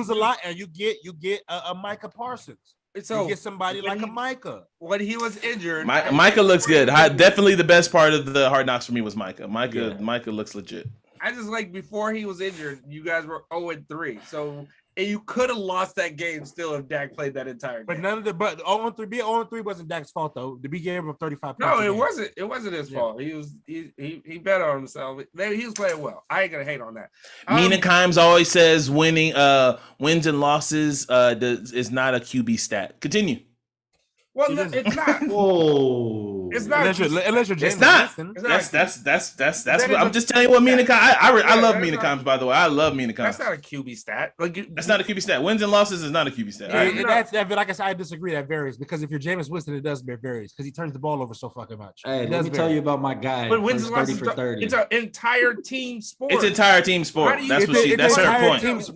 a lot, and you get a Micah Parsons. So you get somebody like a Micah. When he was injured, Micah looks good. Definitely the best part of the Hard Knocks for me was Micah. Micah looks legit. I just like before he was injured, you guys were 0-3. So and you could have lost that game still if Dak played that entire game. But 0-3 wasn't Dak's fault though. The big game of 35 points. No, it wasn't. It wasn't his fault. He bet on himself. Maybe he was playing well. I ain't gonna hate on that. Mina Kimes always says wins and losses is not a QB stat. Continue. Well, it's not. Whoa. It's not. Unless you're James. It's not. That's what I'm just telling you what Mina Kimes. I love Mina Kimes, by the way. I love Mina Kimes. That's not a QB stat. That's not a QB stat. Wins and losses is not a QB stat. But like I said, I disagree. That varies because if you're Jameis Winston, it does varies because he turns the ball over so fucking much. Hey, let me tell you about my guy. But wins and losses, 30 for 30. It's an entire team sport. It's entire team sport. That's her point. It's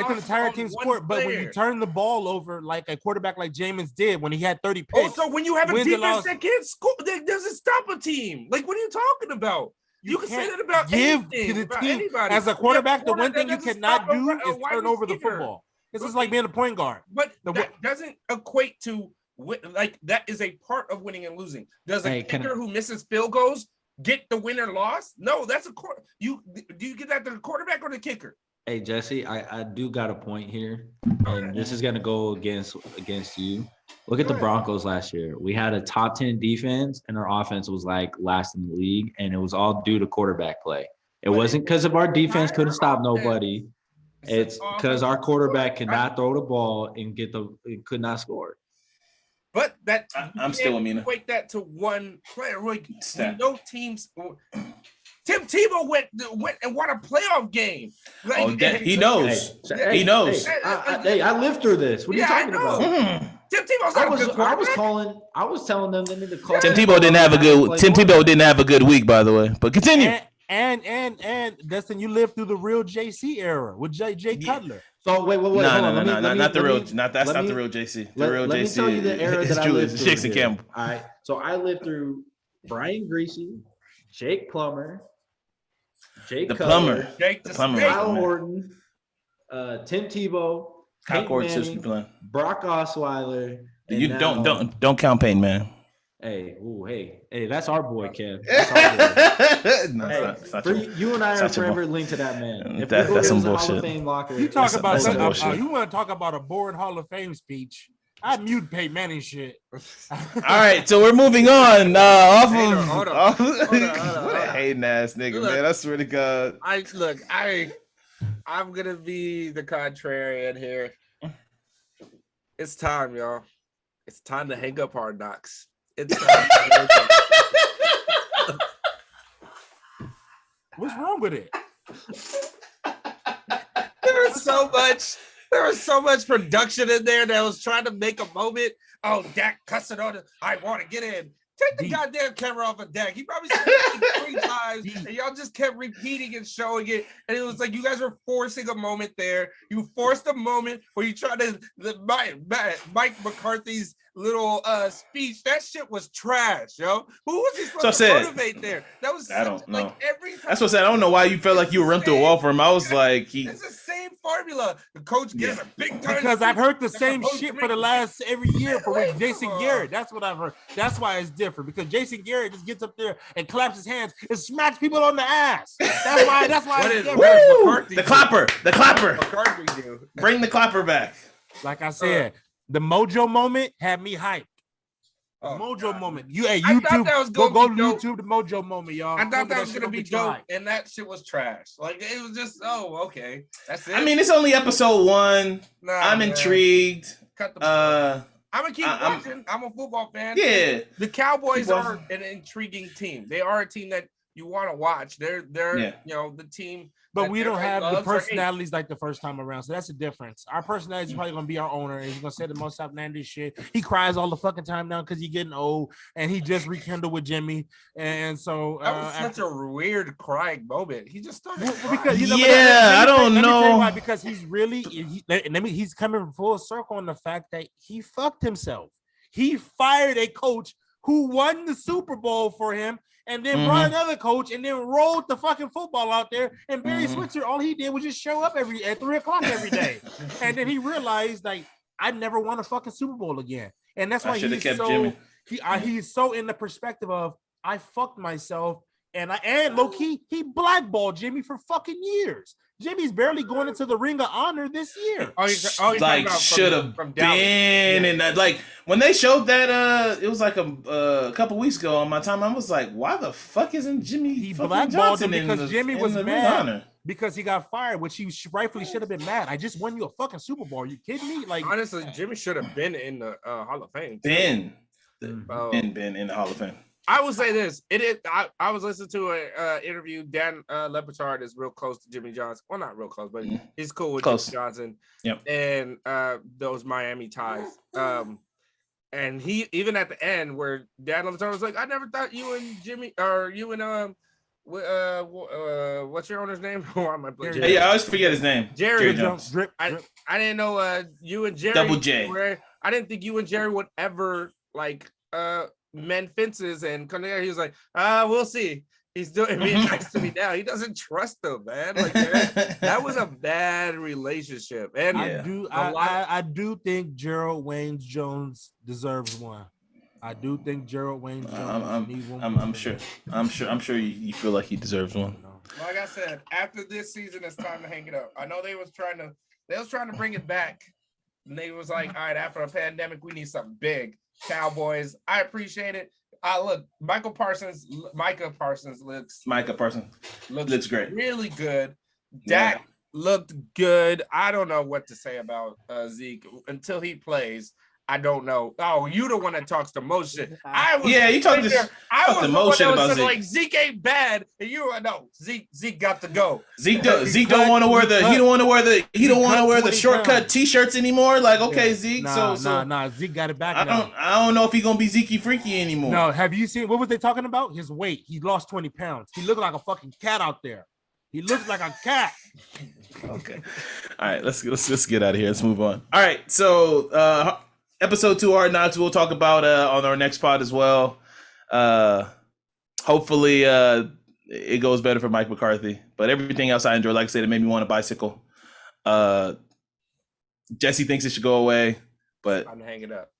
an entire team sport. But when you turn the ball over like a quarterback like Jameis did when he had 30 picks. Also, when you have a defense that can't score, that doesn't stop a team. Like, what are you talking about? You can say that about anything, to the team. Anybody. As a quarterback, the one thing you cannot do is turn over the football. This is like being a point guard. But that doesn't equate to like that is a part of winning and losing. Does a kicker who misses field goals get the win or loss? No, that's do you get that to the quarterback or the kicker? Hey Jesse, I do got a point here, and this is gonna go against you. Look at the Broncos last year. We had a top 10 defense, and our offense was like last in the league, and it was all due to quarterback play. It wasn't because of our defense couldn't stop nobody. It's because our quarterback cannot throw the ball and could not score. But that I'm still Amina. Equate that to one player. Like, no teams. Tim Tebow went and won a playoff game. Like, he knows. He knows. Hey, I lived through this. What are you talking about? Tim Tebow's not a good quarterback. I was telling them they need to call. Tim Tebow didn't have a good week, by the way. But continue. And Dustin, you lived through the real JC era with Jay Cutler. So wait. No, not the real. That's not the real JC. The real JC. Let me tell you the era that I lived through. Jason Campbell. All right. So I lived through Brian Greasy, Jake Plummer, Kyle Horton, Tim Tebow, Brock Osweiler. You don't count Payne, man. Hey, that's our boy, Kev. That's our boy. You and I are forever linked to that man. If that's some bullshit. Hall of Fame locker, you talk about something. You want to talk about a boring Hall of Fame speech? I mute Peyton Manning shit. All right, so we're moving on. Hold on. What a hating ass nigga, man. I swear to God. I'm gonna be the contrarian here. It's time, y'all. It's time to hang up Hard Knocks. It's time. What's wrong with it? There was so much production in there that was trying to make a moment. Oh, Dak cussing on it. I want to get in. Take the goddamn camera off of Dak. He probably said it 3 times, and y'all just kept repeating and showing it. And it was like you guys were forcing a moment there. You forced a moment where you tried to Mike McCarthy's little speech. That shit was trash, yo. Who was he supposed to motivate there? That was I don't know. Like every time. That's what I said. I don't know why you felt like you were through a wall for him. I was like, it's the same formula. The coach gives a big time. Because I've heard the same shit for the last every year for Jason Garrett. That's what I've heard. That's why it's different. Because Jason Garrett just gets up there and claps his hands and smacks people on the ass. That's why it's different. The clapper. McCarthy do. Bring the clapper back. Like I said, the Mojo moment had me hyped. Mojo moment. YouTube. Go to YouTube. The Mojo moment, y'all. I thought that was gonna be dope, and that shit was trash. Like it was just, okay, that's it. I mean, it's only episode 1. I'm intrigued. Cut the. I'm gonna keep watching. I'm a football fan. Yeah, the Cowboys are an intriguing team. They are a team that you want to watch. They're the team. But we don't have the personalities like the first time around. So that's the difference. Our personality is probably going to be our owner. And he's going to say the most outlandish shit. He cries all the fucking time now because he's getting old. And he just rekindled with Jimmy. And so... that was such a weird crying moment. He just started because, I don't know. Let me tell you why. Because he's really... he's coming full circle on the fact that he fucked himself. He fired a coach who won the Super Bowl for him and then brought another coach and then rolled the fucking football out there. And Barry Switzer, all he did was just show up at 3:00 every day. And then he realized, like, I never won a fucking Super Bowl again. And that's why he's so in the perspective of, I fucked myself. And low-key, he blackballed Jimmy for fucking years. Jimmy's barely going into the Ring of Honor this year. Should have been. And that, like, when they showed that, it was like a couple weeks ago on my time, I was like, why the fuck isn't Jimmy? He blackballed him because Jimmy was mad because he got fired, which he rightfully should have been mad. I just won you a fucking Super Bowl. Are you kidding me? Like, honestly, Jimmy should have been in the Hall of Fame. Been in the Hall of Fame. I will say this. I was listening to an interview. Dan Lepetard is real close to Jimmy Johnson. Well, not real close, but he's cool with Jimmy Johnson. Yep. And those Miami ties. And he, even at the end where Dan Lepetard was like, I never thought you and Jimmy, or you and what's your owner's name? I always forget his name. Jerry Jones. I didn't know you and Jerry. Double J. I didn't think you and Jerry would ever mend fences and come together. He was like, we'll see. He's doing being nice to me now. He doesn't trust them, man. Like that was a bad relationship. And I do think Gerald Wayne Jones deserves one. I do think Gerald Wayne Jones needs one. I'm sure you feel like he deserves one. Like I said, after this season, it's time to hang it up. I know they was trying to bring it back. And they was like, all right, after a pandemic, we need something big. Cowboys. I appreciate it. Look, Micah Parsons looks great. Really good. Dak looked good. I don't know what to say about Zeke until he plays. I don't know. Oh, you the one that talks the most shit. You talk this. I was the most shit about Zeke. Like Zeke ain't bad, and you no Zeke got to go. Zeke don't want to wear the he don't want to wear the shortcut t-shirts anymore. Like okay, Zeke. Nah. Zeke got it back. I don't know if he's gonna be Zeke Freaky anymore. No, have you seen what was they talking about? His weight. He lost 20 pounds. He looked like a fucking cat out there. He looks like a cat. Okay. All right, let's get out of here. Let's move on. All right, so episode 2 Hard Knocks we'll talk about on our next pod as well. Hopefully it goes better for Mike McCarthy, but everything else I enjoy. Like I said, it made me want a bicycle. Jesse thinks it should go away, but I'm hanging up.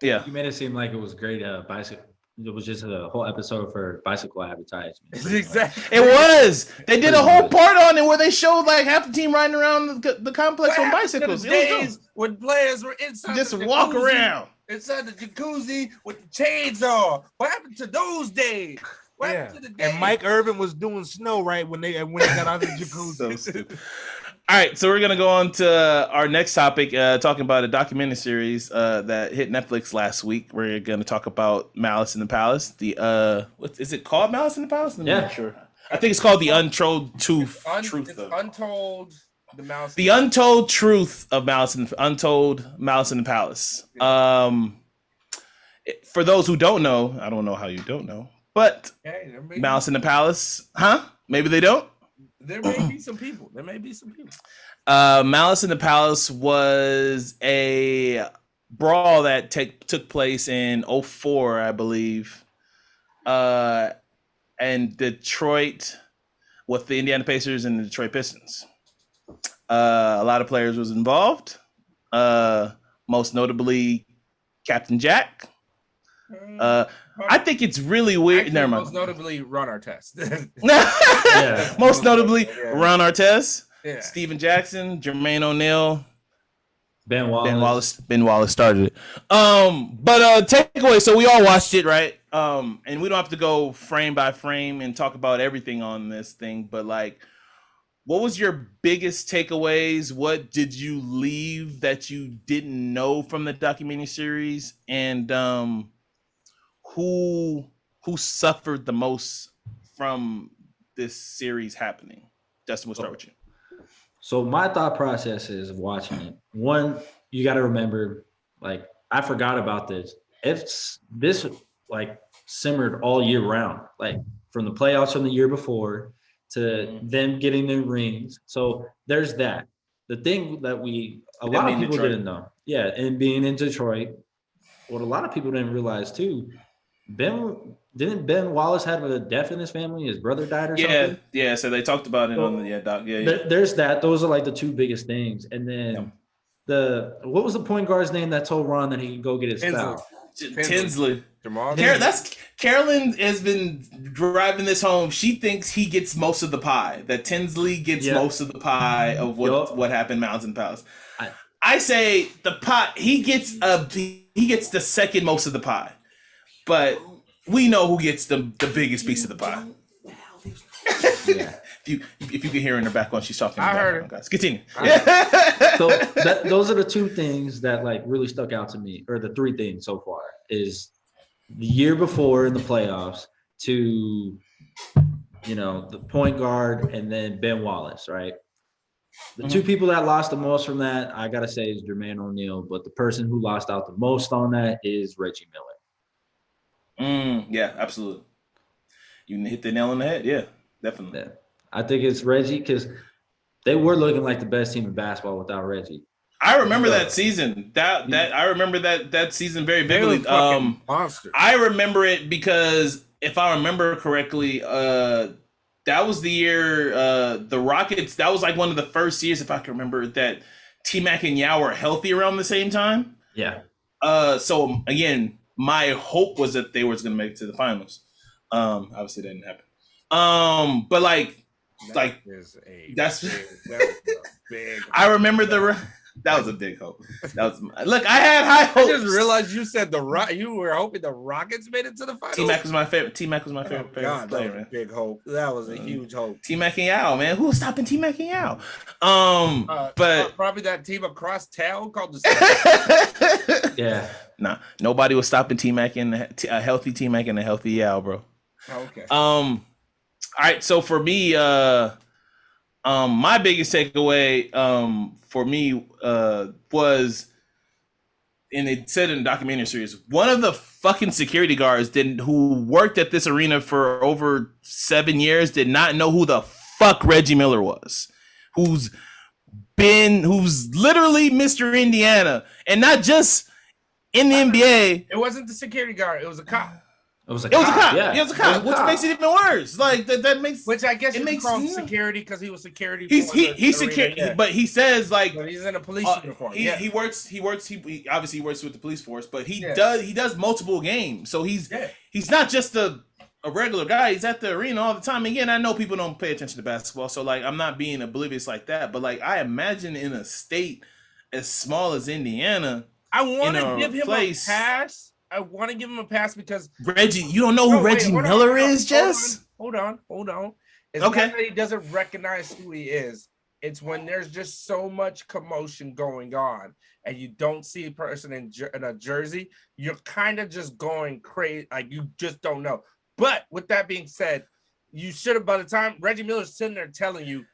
Yeah, you made it seem like it was great bicycle. It was just a whole episode for bicycle advertisement. Exactly. It was. They did a whole part on it where they showed like half the team riding around the complex on bicycles. Days when players were inside just walk around inside the jacuzzi with the chains on. What happened to those days? What happened to the days? And Mike Irvin was doing snow right when they got out of the jacuzzi. So stupid. All right, so we're gonna go on to our next topic, talking about a documentary series that hit Netflix last week. We're gonna talk about Malice in the Palace. The what is it called? Malice in the Palace? I'm not sure. I think it's called the Untold Truth. Untold. The Untold Truth of Malice in Untold Malice in the Palace. For those who don't know, I don't know how you don't know, but Malice in the Palace, huh? Maybe they don't. There may be some people. Malice in the Palace was a brawl that took place in 2004, I believe, and Detroit with the Indiana Pacers and the Detroit Pistons. A lot of players was involved, most notably Captain Jack. I think it's really weird. Actually, never mind. Most notably, Ron Artest. Most notably, Ron Artest, Steven Jackson, Jermaine O'Neal, Ben Wallace. Ben Wallace started it. But takeaway. So we all watched it, right? And we don't have to go frame by frame and talk about everything on this thing. But like, what was your biggest takeaways? What did you leave that you didn't know from the documentary series? And who suffered the most from this series happening? Justin, we'll start with you. So my thought process is watching it. One, you got to remember, like, I forgot about this. If this like simmered all year round, like from the playoffs from the year before to them getting their rings. So there's that. The thing that a lot of people didn't know. Yeah, and being in Detroit, what a lot of people didn't realize too, didn't Ben Wallace have a death in his family? His brother died or something? Yeah. So they talked about it on the doc. Yeah. There's that. Those are like the two biggest things. And then what was the point guard's name that told Ron that he could go get his foul? Tinsley. Jamal. Carolyn has been driving this home. She thinks he gets most of the pie. That Tinsley gets most of the pie of what happened in Mountain Palace. I say the pie. He gets the second most of the pie. But we know who gets the biggest piece of the pie. Yeah. If you can hear in the background, she's talking. I heard it. Guys, continue. So those are the two things that like really stuck out to me, or the three things so far, is the year before in the playoffs to, the point guard and then Ben Wallace, right? The two people that lost the most from that, I gotta say, is Jermaine O'Neal, but the person who lost out the most on that is Reggie Miller. Yeah, absolutely. You hit the nail on the head. Yeah, definitely. Yeah. I think it's Reggie because they were looking like the best team in basketball without Reggie. I remember that season. I remember that season very vividly. Monster. I remember it because if I remember correctly, that was the year the Rockets. That was like one of the first years, if I can remember, that T-Mac and Yao were healthy around the same time. Yeah. So again, my hope was that they were going to make it to the finals. Obviously, that didn't happen. But that's big. I remember That was a big hope. Look. I had high hopes. I just realized you said you were hoping the Rockets made it to the finals. T-Mac was my favorite. T-Mac was my favorite player. That was a big hope. That was a huge hope. T-Mac and Yao, man. Who was stopping T-Mac and Yao? But probably that team across town called the. Yeah. Nah, nobody was stopping T-Mac and a healthy T-Mac and a healthy Yao, bro. Okay. All right. So for me, my biggest takeaway, for me, was, and it said in the documentary series, one of the fucking security guards who worked at this arena for over 7 years did not know who the fuck Reggie Miller was, who's literally Mr. Indiana, and not just in the NBA. It wasn't the security guard. It was a cop. It was a cop. Yeah. It was a cop. Which makes it even worse. Like that makes. Which I guess it makes security because he was security. He's security, but he says like. But he's in a police uniform. He works. He obviously works with the police force, but he does multiple games. So he's not just a regular guy. He's at the arena all the time. Again, I know people don't pay attention to basketball, so like I'm not being oblivious like that. But like I imagine in a state as small as Indiana, I want to give him a pass. I want to give him a pass because Reggie, you don't know who Reggie Miller is, Jess? Hold on. It's not that he doesn't recognize who he is. It's when there's just so much commotion going on and you don't see a person in a jersey, you're kind of just going crazy. Like you just don't know. But with that being said, you should have, by the time Reggie Miller's sitting there telling you,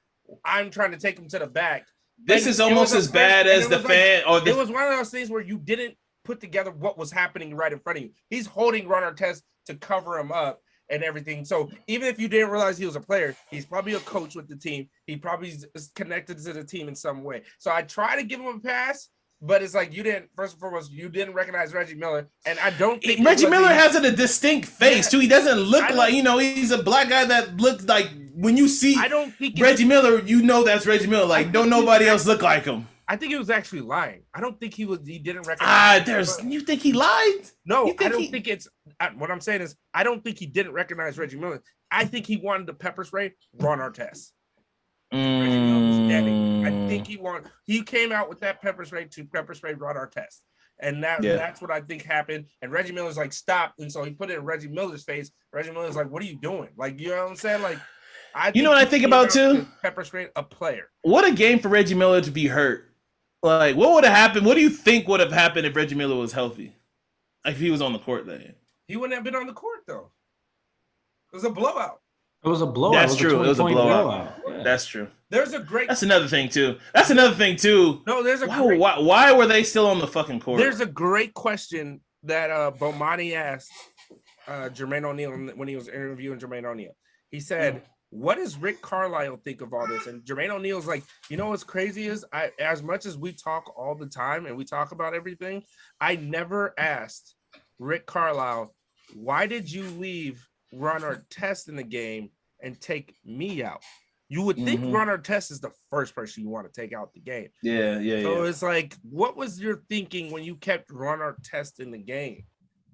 I'm trying to take him to the back. This is almost as bad as the fan. It was one of those things where you didn't put together what was happening right in front of you. He's holding Ron Artest to cover him up and everything. So even if you didn't realize he was a player, he's probably a coach with the team. He probably is connected to the team in some way. So I try to give him a pass, but it's like first and foremost, you didn't recognize Reggie Miller. And I don't think Reggie Miller has a distinct face too. He doesn't look like, he's a black guy that looks like, when you see Reggie Miller, you know that's Reggie Miller. Like, don't nobody else look like him. I think he was actually lying. I don't think he didn't recognize. You think he lied? No, I don't think it's. What I'm saying is, I don't think he didn't recognize Reggie Miller. I think he wanted to pepper spray Ron Artest. Reggie Miller was standing. I think he came out with that pepper spray to pepper spray Ron Artest. And that's what I think happened. And Reggie Miller's like, stop. And so he put it in Reggie Miller's face. Reggie Miller's like, what are you doing? Like, you know what I'm saying? Like, you know what I think about too? Pepper spray a player. What a game for Reggie Miller to be hurt. Like, what would have happened? What do you think would have happened if Reggie Miller was healthy? Like, if he was on the court then? He wouldn't have been on the court, though. It was a blowout. It was a blowout. That's true. It was a blowout. Yeah. That's true. That's another thing, too. No, why were they still on the fucking court? There's a great question that Bomani asked Jermaine O'Neal when he was interviewing Jermaine O'Neal. He said, what does Rick Carlisle think of all this? And Jermaine O'Neal's like, what's crazy is as much as we talk all the time and we talk about everything, I never asked Rick Carlisle, why did you leave Ron Artest in the game and take me out? You would think Ron Artest is the first person you want to take out the game. Yeah. So it's like, what was your thinking when you kept Ron Artest in the game?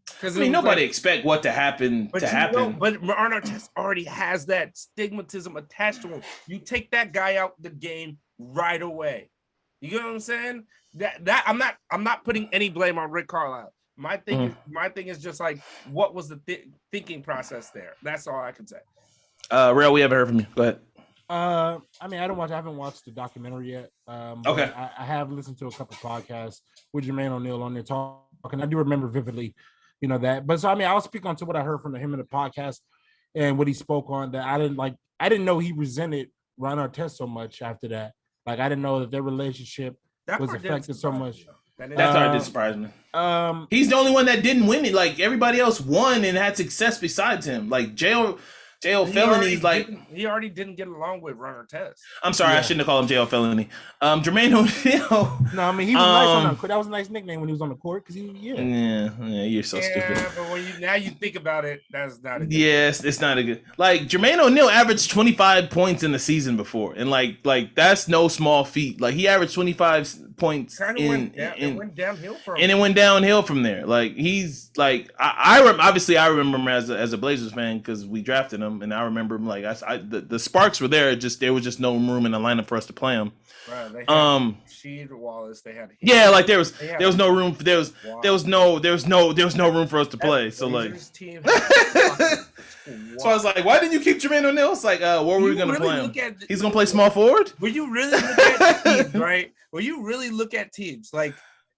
Because nobody expect what to happen to happen. But Ron Artest already has that stigmatism attached to him. You take that guy out the game right away. You know what I'm saying? That I'm not putting any blame on Rick Carlisle. My thing is just like, what was the thinking process there? That's all I can say. Real, we haven't heard from you. Go ahead. I haven't watched the documentary yet. Okay. I have listened to a couple podcasts with Jermaine O'Neal on there talking. I do remember vividly, that. But so I'll speak on to what I heard from him in the podcast and what he spoke on. That I didn't know he resented Ron Artest so much after that. Like I didn't know that their relationship was affected so much. That's why it did surprise me. He's the only one that didn't win it. Like everybody else won and had success besides him. Like jail felonies. Like he already didn't get along with Ron Artest. I'm sorry, I shouldn't have called him jail felony. Jermaine O'Neal. No, he was nice on the court. That was a nice nickname when he was on the court because Yeah, you're so stupid. Yeah, but when you think about it, that's not a good. Yes, it's not a good. Like Jermaine O'Neal averaged 25 points in the season before, and like that's no small feat. Like he averaged 25 points it went downhill from him. And it went downhill from there. Like he's like obviously I remember him as a Blazers fan because we drafted him, and I remember him like the sparks were there. There was just no room in the lineup for us to play him. Right, they had Sheed, Wallace. They had there was no room. There was no room for us to play. So like, so I was like, why didn't you keep Jermaine O'Neal? It's like, what were we gonna play him? He's gonna play small forward. When you really look at teams, right? When you really look at teams, like,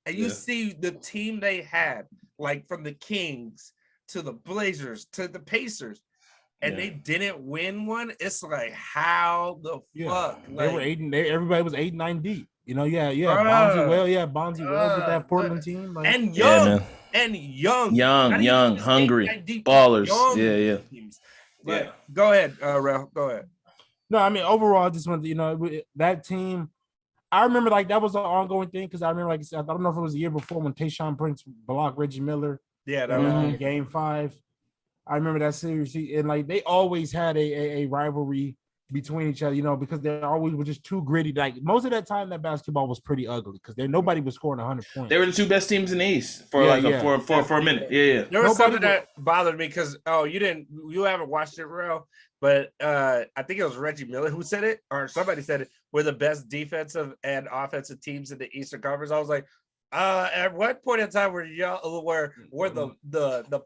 and you see the team they had, like from the Kings to the Blazers to the Pacers. And they didn't win one. It's like, how the fuck? They were 8 and everybody was 8-9 deep. You know, Bonzi Wells with that Portland team, like, and young, hungry ballers. Go ahead, Ralph. Go ahead. No, I mean overall, I just wanted that team. I remember like that was an ongoing thing because I remember like I don't know if it was the year before when Tayshaun Prince blocked Reggie Miller. Yeah, that was in Game 5. I remember that series, and like they always had a rivalry between each other, because they always were just too gritty. Like most of that time, that basketball was pretty ugly because nobody was scoring 100 points. They were the two best teams in the East for for a minute. Yeah. There was something that bothered me because you haven't watched it, real, but I think it was Reggie Miller who said it, or somebody said it. We're the best defensive and offensive teams in the Eastern Conference. I was like, at what point in time were the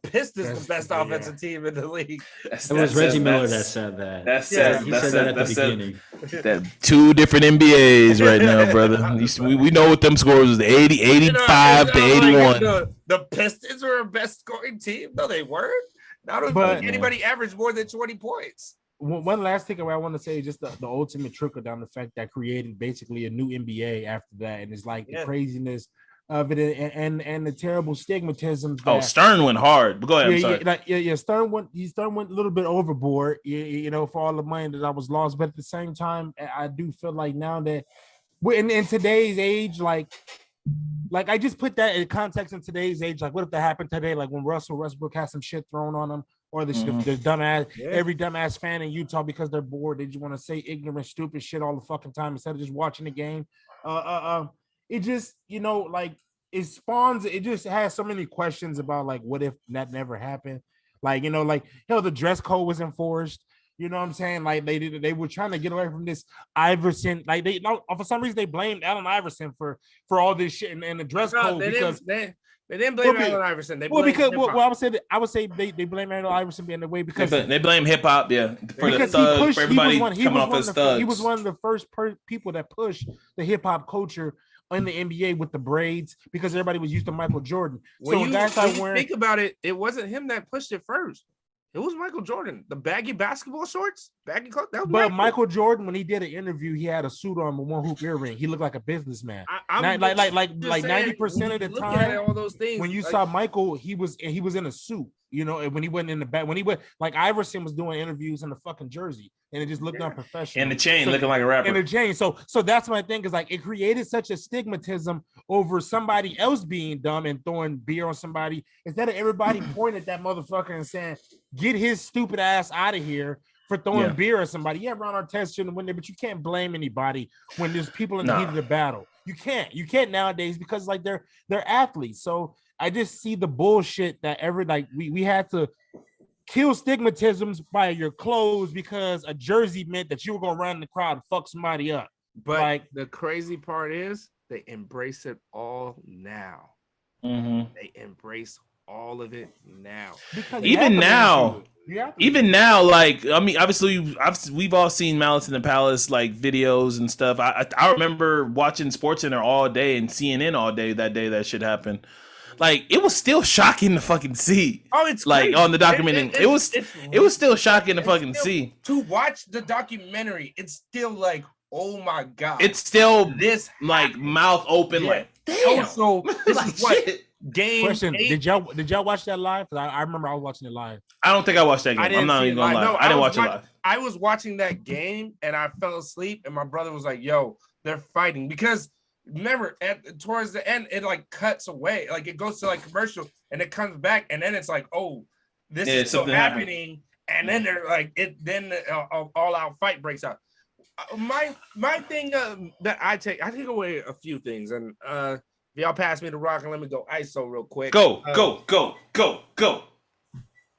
Pistons the best offensive team in the league? It was Reggie Miller that said that. He said that at the beginning. That two different NBAs right now, brother. We know what them scores was 80, 85 to 81. The Pistons were a best scoring team. No, they weren't. I don't think anybody averaged more than 20 points. One last thing I want to say is just the ultimate trickle down effect that created basically a new NBA after that, and it's like the craziness of it and the terrible stigmatism. Stern went hard. But go ahead. I'm sorry. Stern went a little bit overboard, for all the money that I was lost. But at the same time, I do feel like now that we're in today's age, like I just put that in context in today's age. Like, what if that happened today? Like when Russell Westbrook has some shit thrown on him, or the dumbass, every dumbass fan in Utah because they're bored, they just want to say ignorant, stupid shit all the fucking time instead of just watching the game. It just, like it spawns. It just has so many questions about like, what if that never happened? Like, the dress code was enforced. You know what I'm saying? Like they were trying to get away from this Iverson. Like for some reason they blamed Allen Iverson for all this shit and the dress code because they didn't blame Allen Iverson. I would say they blame Allen Iverson being the way because they blame hip hop, for the thugs, for everybody coming off as thugs. He was one of the first people that pushed the hip hop culture in the NBA with the braids because everybody was used to Michael Jordan. Think about it, it wasn't him that pushed it first. It was Michael Jordan. The baggy basketball shorts, baggy clothes. But Michael Jordan, when he did an interview, he had a suit on with one hoop earring. He looked like a businessman. Like 90% of the time, all those things. When you saw Michael, he was in a suit. When he went in the back, when he went like Iverson was doing interviews in the fucking jersey, and it just looked unprofessional. And the chain looking like a rapper. And the chain. So that's my thing is like it created such a stigmatism over somebody else being dumb and throwing beer on somebody instead of everybody pointing at that motherfucker and saying, "Get his stupid ass out of here for throwing beer at somebody." Yeah, Ron Artest shouldn't win there, but you can't blame anybody when there's people in the heat of the battle. You can't nowadays because like they're athletes. So I just see the bullshit that we had to kill stigmatisms by your clothes because a jersey meant that you were gonna run in the crowd and fuck somebody up. But like the crazy part is they embrace it all now. Mm-hmm. They embrace all of it now. Even now, like I mean, obviously we've all seen Malice in the Palace like videos and stuff. I remember watching SportsCenter all day and CNN all day that day that shit happened. Like it was still shocking to fucking see. Oh, it's like crazy. On the documentary. It was still shocking to fucking see. To watch the documentary, it's still like, oh my god. It's still this like mouth open, like damn. So this like, is what shit. Game question. 8? Did y'all watch that live? Because I remember I was watching it live. I don't think I watched that game. I'm not even gonna lie. I didn't watch it live. I was watching that game and I fell asleep, and my brother was like, "Yo, they're fighting," because remember towards the end it like cuts away, like it goes to like commercial and it comes back and then it's like, oh, this is still happening, and then they're like then all out fight breaks out. my thing that I take away a few things, and if y'all pass me the rock and let me go ISO real quick. Go.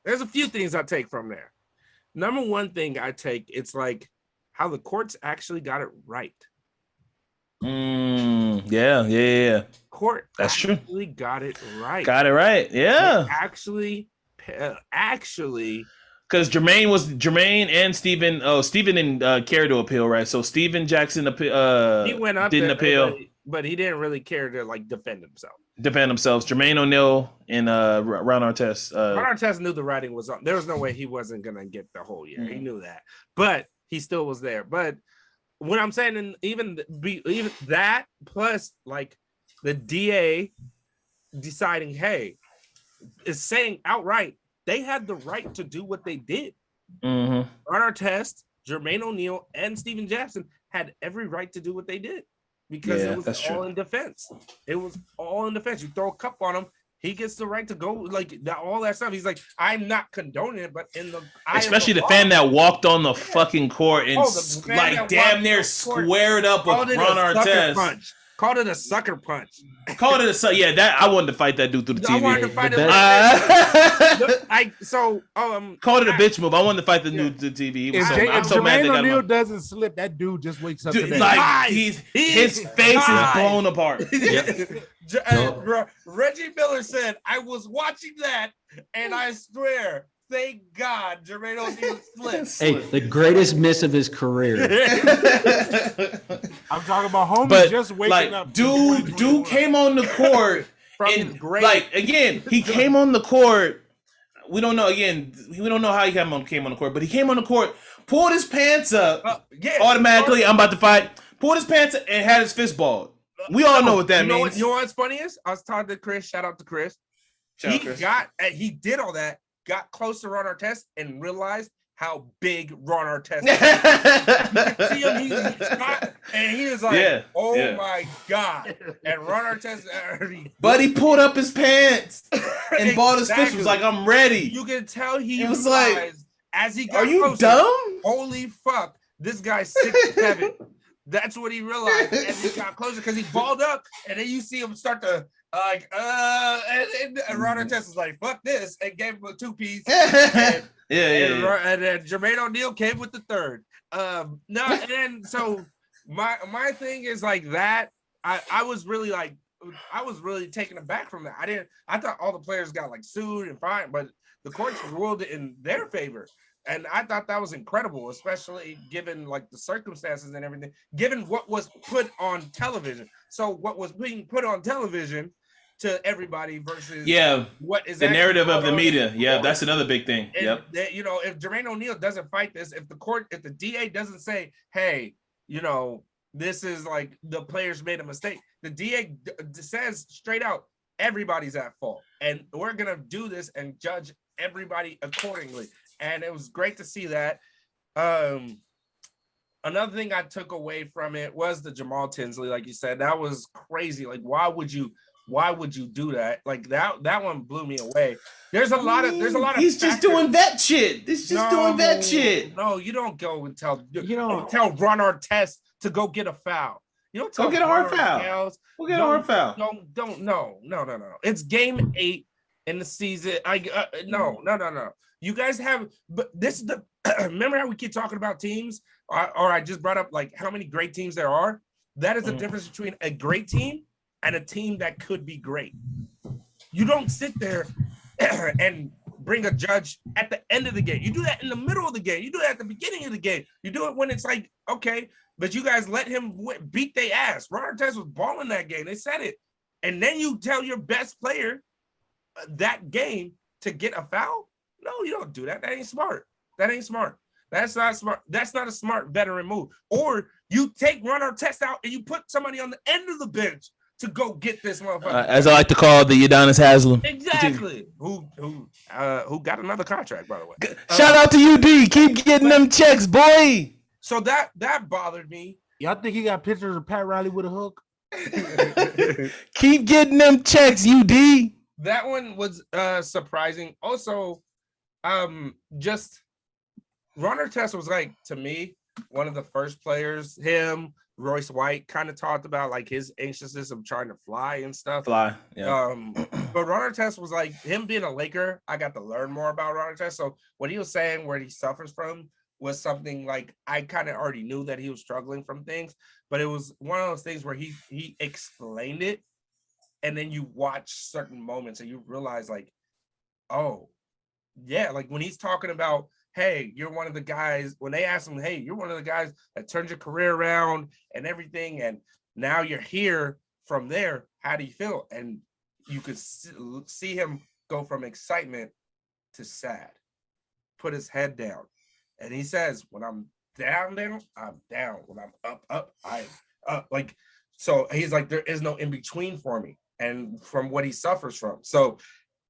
There's a few things I take from there. Number one thing I take, it's like how the courts actually got it right. Yeah. Court That's actually true. got it right. Got it right. Yeah. Actually, because Jermaine and Steven. Oh, Steven didn't care to appeal, right? So Steven Jackson he went up didn't there, appeal, but he didn't really care to like defend himself. Jermaine O'Neal and Ron Artest. Ron Artest knew the writing was on. There was no way he wasn't gonna get the whole year. He knew that, but he still was there. But what I'm saying, and even that plus like the DA deciding, hey, is saying outright they had the right to do what they did. Ron Artest, Jermaine O'Neal, and Steven Jackson had every right to do what they did because it was all in defense. It was all in defense. You throw a cup on him, he gets the right to go, like all that stuff. He's like, I'm not condoning it, but in the especially the fan that walked on the fucking court and like damn near squared up with Ron Artest. Called it a sucker punch. Called it a that I wanted to fight that dude through the TV. I wanted to fight him. Called it a bitch move. I wanted to fight the new TV. If Jermaine O'Neal doesn't slip, that dude just wakes up. Dude, like his face is blown apart. Reggie Miller said, "I was watching that, and I swear." Thank God, Jermaine O'Neal slipped. Hey, the greatest miss of his career. I'm talking about homie just waking up. Dude came on the court and he came on the court. We don't know how he came on the court, but he came on the court, pulled his pants up automatically. I'm about to fight. Pulled his pants up and had his fist balled. We all know what that means. You know what's funny is? I was talking to Chris. Shout out to Chris. He did all that. Got close to Ron Artest and realized how big Ron Artest is. See him, and he was like, my God. And Ron Artest but he pulled up his pants and balled his fist. Was like, I'm ready. You can tell he was like, as he got are you closer, dumb? Holy fuck, this guy's 6'7". That's what he realized as he got closer because he balled up, and then you see him start to and Ron Artest was like, fuck this, and gave him a 2-piece. And then Jermaine O'Neal came with the third. And then so my thing is like that. I was really taken aback from that. I thought all the players got like sued and fined, but the courts ruled it in their favor. And I thought that was incredible, especially given like the circumstances and everything, given what was put on television. So what was being put on television to everybody versus what is the narrative of the media. Yeah, that's another big thing. And if Jermaine O'Neal doesn't fight this, if the DA doesn't say, hey, this is like the players made a mistake, the DA says straight out, everybody's at fault. And we're going to do this and judge everybody accordingly. And it was great to see that. Another thing I took away from it was the Jamal Tinsley, like you said, that was crazy. Like, why would you do that? Like that one blew me away. There's a lot of he's just doing vet shit. Doing vet shit. No, you don't go and tell Ron Artest to go get a foul. You don't tell go get a hard foul. Go get a hard foul. No. It's game 8 in the season. No. You guys have, but this is the remember how we keep talking about teams, or I just brought up like how many great teams there are. That is the difference between a great team and a team that could be great. You don't sit there and bring a judge at the end of the game. You do that in the middle of the game. You do that at the beginning of the game. You do it when it's like, okay, but you guys let him beat their ass. Ron Artest was balling that game. They said it. And then you tell your best player that game to get a foul? No, you don't do that. That ain't smart. That's not smart. That's not a smart veteran move. Or you take Ron Artest out and you put somebody on the end of the bench to go get this motherfucker. As I like to call the Udonis Haslem. Exactly. Who got another contract, by the way. Shout out to UD. Keep getting them checks, boy. So that bothered me. Y'all think he got pictures of Pat Riley with a hook? Keep getting them checks, UD. That one was surprising. Also, just Ron Artest was like, to me, one of the first players, him, Royce White, kind of talked about like his anxiousness of trying to fly and stuff. Yeah. But Ron Artest was like, him being a Laker, I got to learn more about Ron Artest. So what he was saying, where he suffers from, was something like I kind of already knew that he was struggling from things, but it was one of those things where he explained it, and then you watch certain moments and you realize like, oh, yeah, like when he's talking about, hey, you're one of the guys, when they ask him, hey, you're one of the guys that turned your career around and everything, and now you're here from there, how do you feel? And you could see him go from excitement to sad, put his head down. And he says, when I'm down, I'm down. When I'm up, I'm up. Like, so he's like, there is no in between for me. And from what he suffers from. So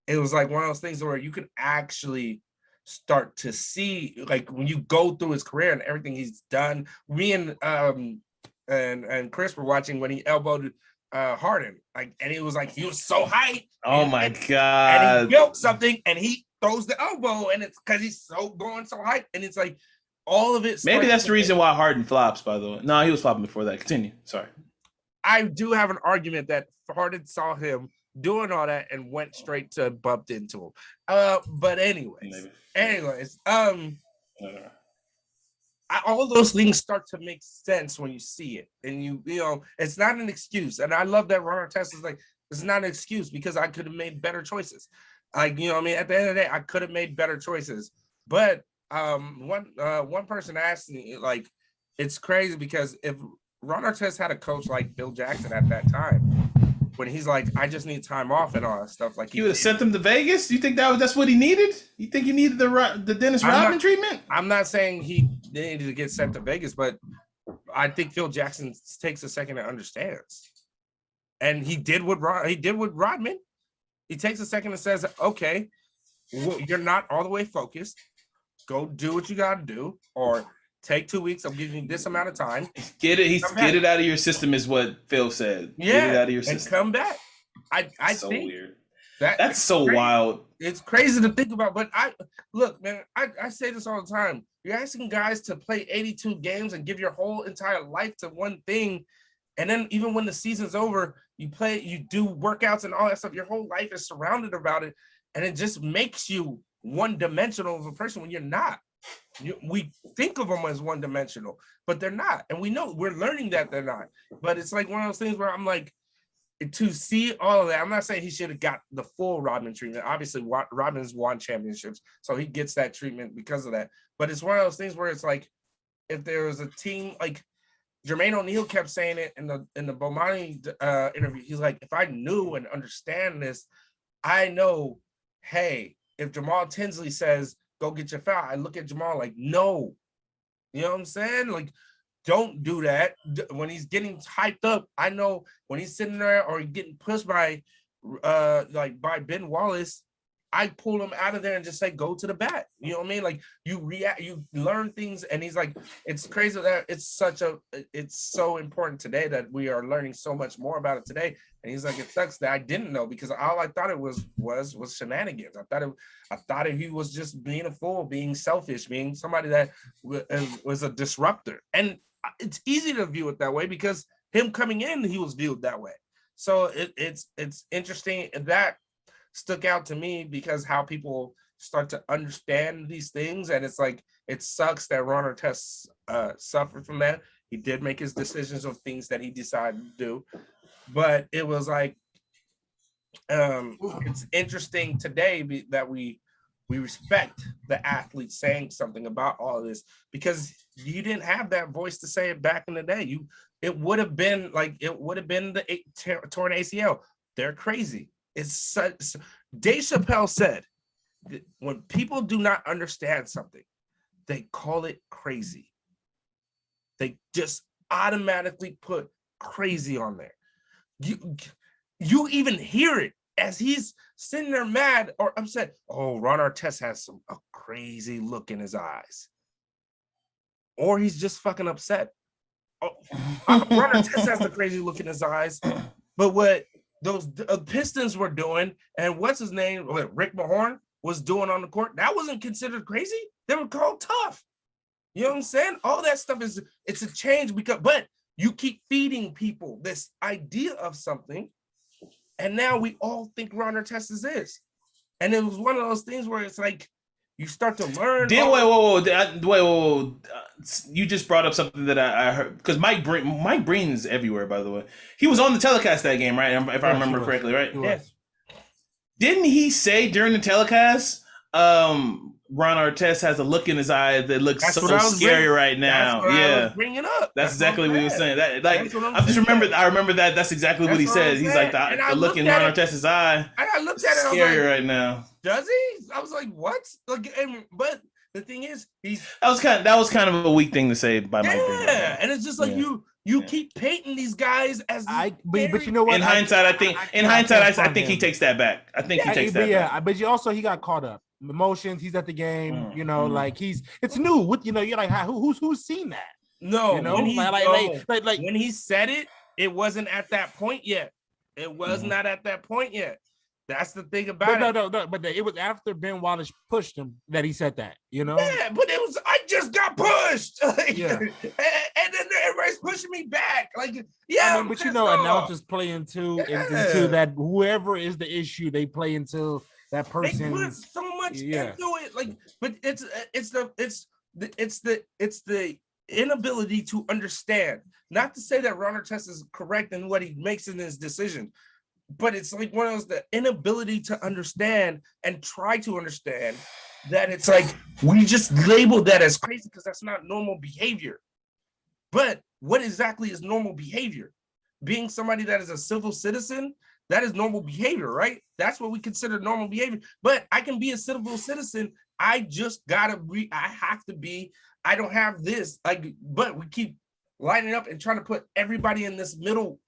it was like one of those things where you could actually start to see, like when you go through his career and everything he's done. Me and Chris were watching when he elbowed Harden, like, and he was like, he was so hyped. Oh my God. And he built something and he throws the elbow, and it's because he's so hyped. And it's like all of it. Maybe that's the reason why Harden flops, by the way. No, he was flopping before that. Continue. Sorry. I do have an argument that Harden saw him doing all that and went straight to bumped into him. But anyways, all those things start to make sense when you see it, and you know, it's not an excuse. And I love that Ron Artest is like, it's not an excuse because I could have made better choices. Like, you know what I mean? At the end of the day, I could have made better choices. But one person asked me, like, it's crazy because if Ron Artest had a coach like Bill Jackson at that time, when he's like, I just need time off and all that stuff, like he would have sent him to Vegas. You think that's what he needed? You think he needed the Dennis Rodman treatment? I'm not saying he needed to get sent to Vegas, but I think Phil Jackson takes a second to understand, and he did with Rodman. He takes a second and says, okay, well, you're not all the way focused. Go do what you got to do, or take 2 weeks. I'm giving you this amount of time. Get it out of your system is what Phil said. Yeah, get it out of your system and come back. I so think weird. That's so crazy. Wild. It's crazy to think about, but look, man, I say this all the time. You're asking guys to play 82 games and give your whole entire life to one thing. And then even when the season's over, you do workouts and all that stuff. Your whole life is surrounded about it. And it just makes you one-dimensional of a person when you're not. We think of them as one-dimensional, but they're not. And we're learning that they're not. But it's like one of those things where I'm like, to see all of that, I'm not saying he should have got the full Rodman treatment. Obviously, Rodman's won championships, so he gets that treatment because of that. But it's one of those things where it's like, if there was a team, like Jermaine O'Neal kept saying it in the Bomani interview, he's like, if I knew and understand this, I know, hey, if Jamal Tinsley says, go get your foul, I look at Jamal like, no. You know what I'm saying? Like, don't do that. When he's getting hyped up, I know when he's sitting there or he's getting pushed by Ben Wallace, I pull him out of there and just say, go to the bat. You know what I mean? Like, you learn things, and he's like, it's crazy that it's so important today that we are learning so much more about it today. And he's like, it sucks that I didn't know, because all I thought it was shenanigans. I thought he was just being a fool, being selfish, being somebody that was a disruptor. And it's easy to view it that way because him coming in, he was viewed that way. So it's interesting. That stuck out to me because how people start to understand these things. And it's like, it sucks that Ron Artest suffered from that. He did make his decisions of things that he decided to do. But it was like, it's interesting today that we respect the athlete saying something about all of this, because you didn't have that voice to say it back in the day. It would have been the torn ACL. They're crazy. It's such. Dave Chappelle said, when people do not understand something, they call it crazy. They just automatically put crazy on there. You even hear it as he's sitting there mad or upset. Oh, Ron Artest has a crazy look in his eyes. Or he's just fucking upset. Oh, Ron Artest has a crazy look in his eyes. But what those Pistons were doing, and what's his name, Rick Mahorn was doing on the court, that wasn't considered crazy. They were called tough. You know what I'm saying? All that stuff it's a change but you keep feeding people this idea of something, and now we all think Ron Artest is this. And it was one of those things where it's like you start to learn. Wait. You just brought up something that I heard, because Mike Breen is everywhere, by the way. He was on the telecast that game, right? If I remember correctly, right? Yes. Didn't he say during the telecast, Ron Artest has a look in his eye that looks so scary right now? I was bringing up. That's exactly what he was saying. I remember that. That's exactly what he said. He's like, the look in Ron Artest's eye. I looked at it. Scary right now. Does he? I was like, what? But the thing is, that was kind of a weak thing to say by Mike Breen. Yeah, and it's just like you keep painting these guys as but you know what? In hindsight, I think he takes that back. I think he takes that back. Yeah, but he got caught up. Emotions, he's at the game, like it's new. With you're like, who's seen that? No, when he said it, it wasn't at that point yet. It was not at that point yet. That's the thing about it. No, but it was after Ben Wallace pushed him that he said that, Yeah, but I just got pushed. And then everybody's pushing me back. But announcers play into that. Whoever is the issue, they play into that person. They put so much into it. But it's the inability to understand. Not to say that Ron Artest is correct in what he makes in his decision, but it's like one of those, the inability to understand and try to understand that it's like we just labeled that as crazy because that's not normal behavior. But what exactly is normal behavior? Being somebody that is a civil citizen, that is normal behavior, right? That's what we consider normal behavior. But I can be a civil citizen. I just gotta I don't have this. But we keep lining up and trying to put everybody in this middle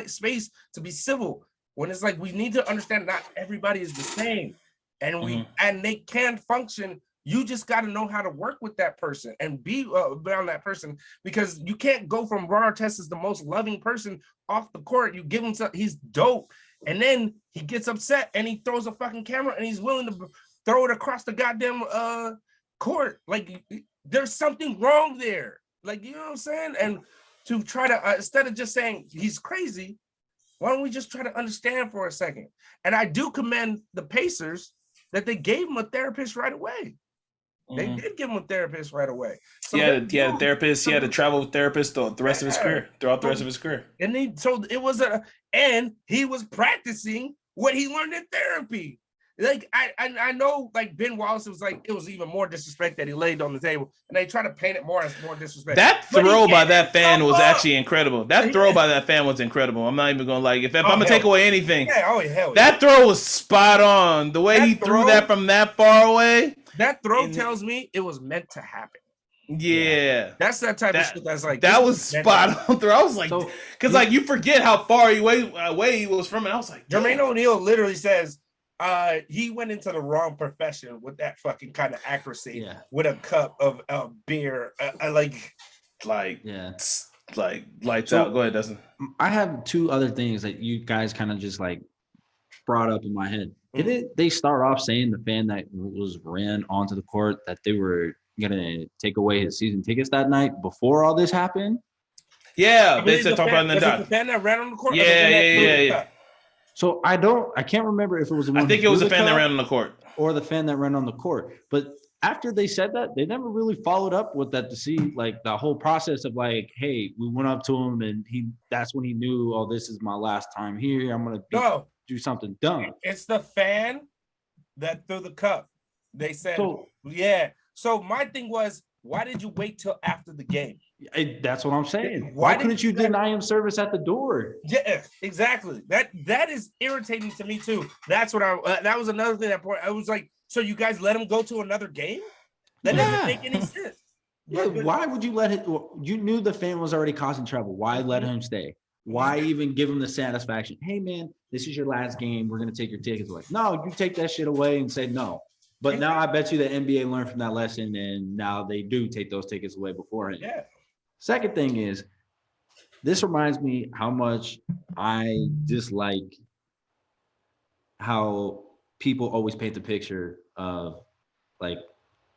space to be civil. When it's like we need to understand not everybody is the same, and and they can function. You just got to know how to work with that person and be around that person, because you can't go from Ron Artest is the most loving person off the court. You give him he's dope, and then he gets upset and he throws a fucking camera and he's willing to throw it across the goddamn court. There's something wrong there. You know what I'm saying? And to try to instead of just saying he's crazy, why don't we just try to understand for a second? And I do commend the Pacers that they gave him a therapist right away. They did give him a therapist right away. So he had a therapist. He had a travel therapist throughout the rest of his career. And he was practicing what he learned in therapy. I know, Ben Wallace was it was even more disrespect that he laid on the table, and they try to paint it more as more disrespect. That throw by that fan was actually incredible. That throw by that fan was incredible. I'm not even gonna if I'm gonna take away anything, that throw was spot on. The way he threw that from that far away. That throw tells me it was meant to happen. Yeah. That's that type of shit that's that was spot on throw. I was because you forget how far away he was from it. I was like, Jermaine O'Neal literally says he went into the wrong profession with that fucking kind of accuracy with a cup of beer. Lights out. Go ahead, Dustin. I have two other things that you guys kind of just brought up in my head. Didn't they start off saying the fan that ran onto the court that they were gonna take away his season tickets that night before all this happened? Yeah, they said talk about in the doc. The fan that ran on the court. Yeah. So I can't remember if it was the one. I think it was the fan that ran on the court or the fan that ran on the court. But after they said that, they never really followed up with that to see the whole process of hey, we went up to him and that's when he knew, oh, this is my last time here. I'm gonna do something dumb. It's the fan that threw the cup. They said, So my thing was, why did you wait till after the game? That's what I'm saying. Why couldn't you deny him service at the door? Yeah, exactly. That is irritating to me too. That's what that was another thing I was like, so you guys let him go to another game? That doesn't make any sense. Yeah, why would you let him? You knew the fan was already causing trouble. Why let him stay? Why even give him the satisfaction? Hey man, this is your last game. We're gonna take your tickets away. No, you take that shit away and say no. But now I bet you the NBA learned from that lesson, and now they do take those tickets away beforehand. Yeah. Second thing is, this reminds me how much I dislike how people always paint the picture of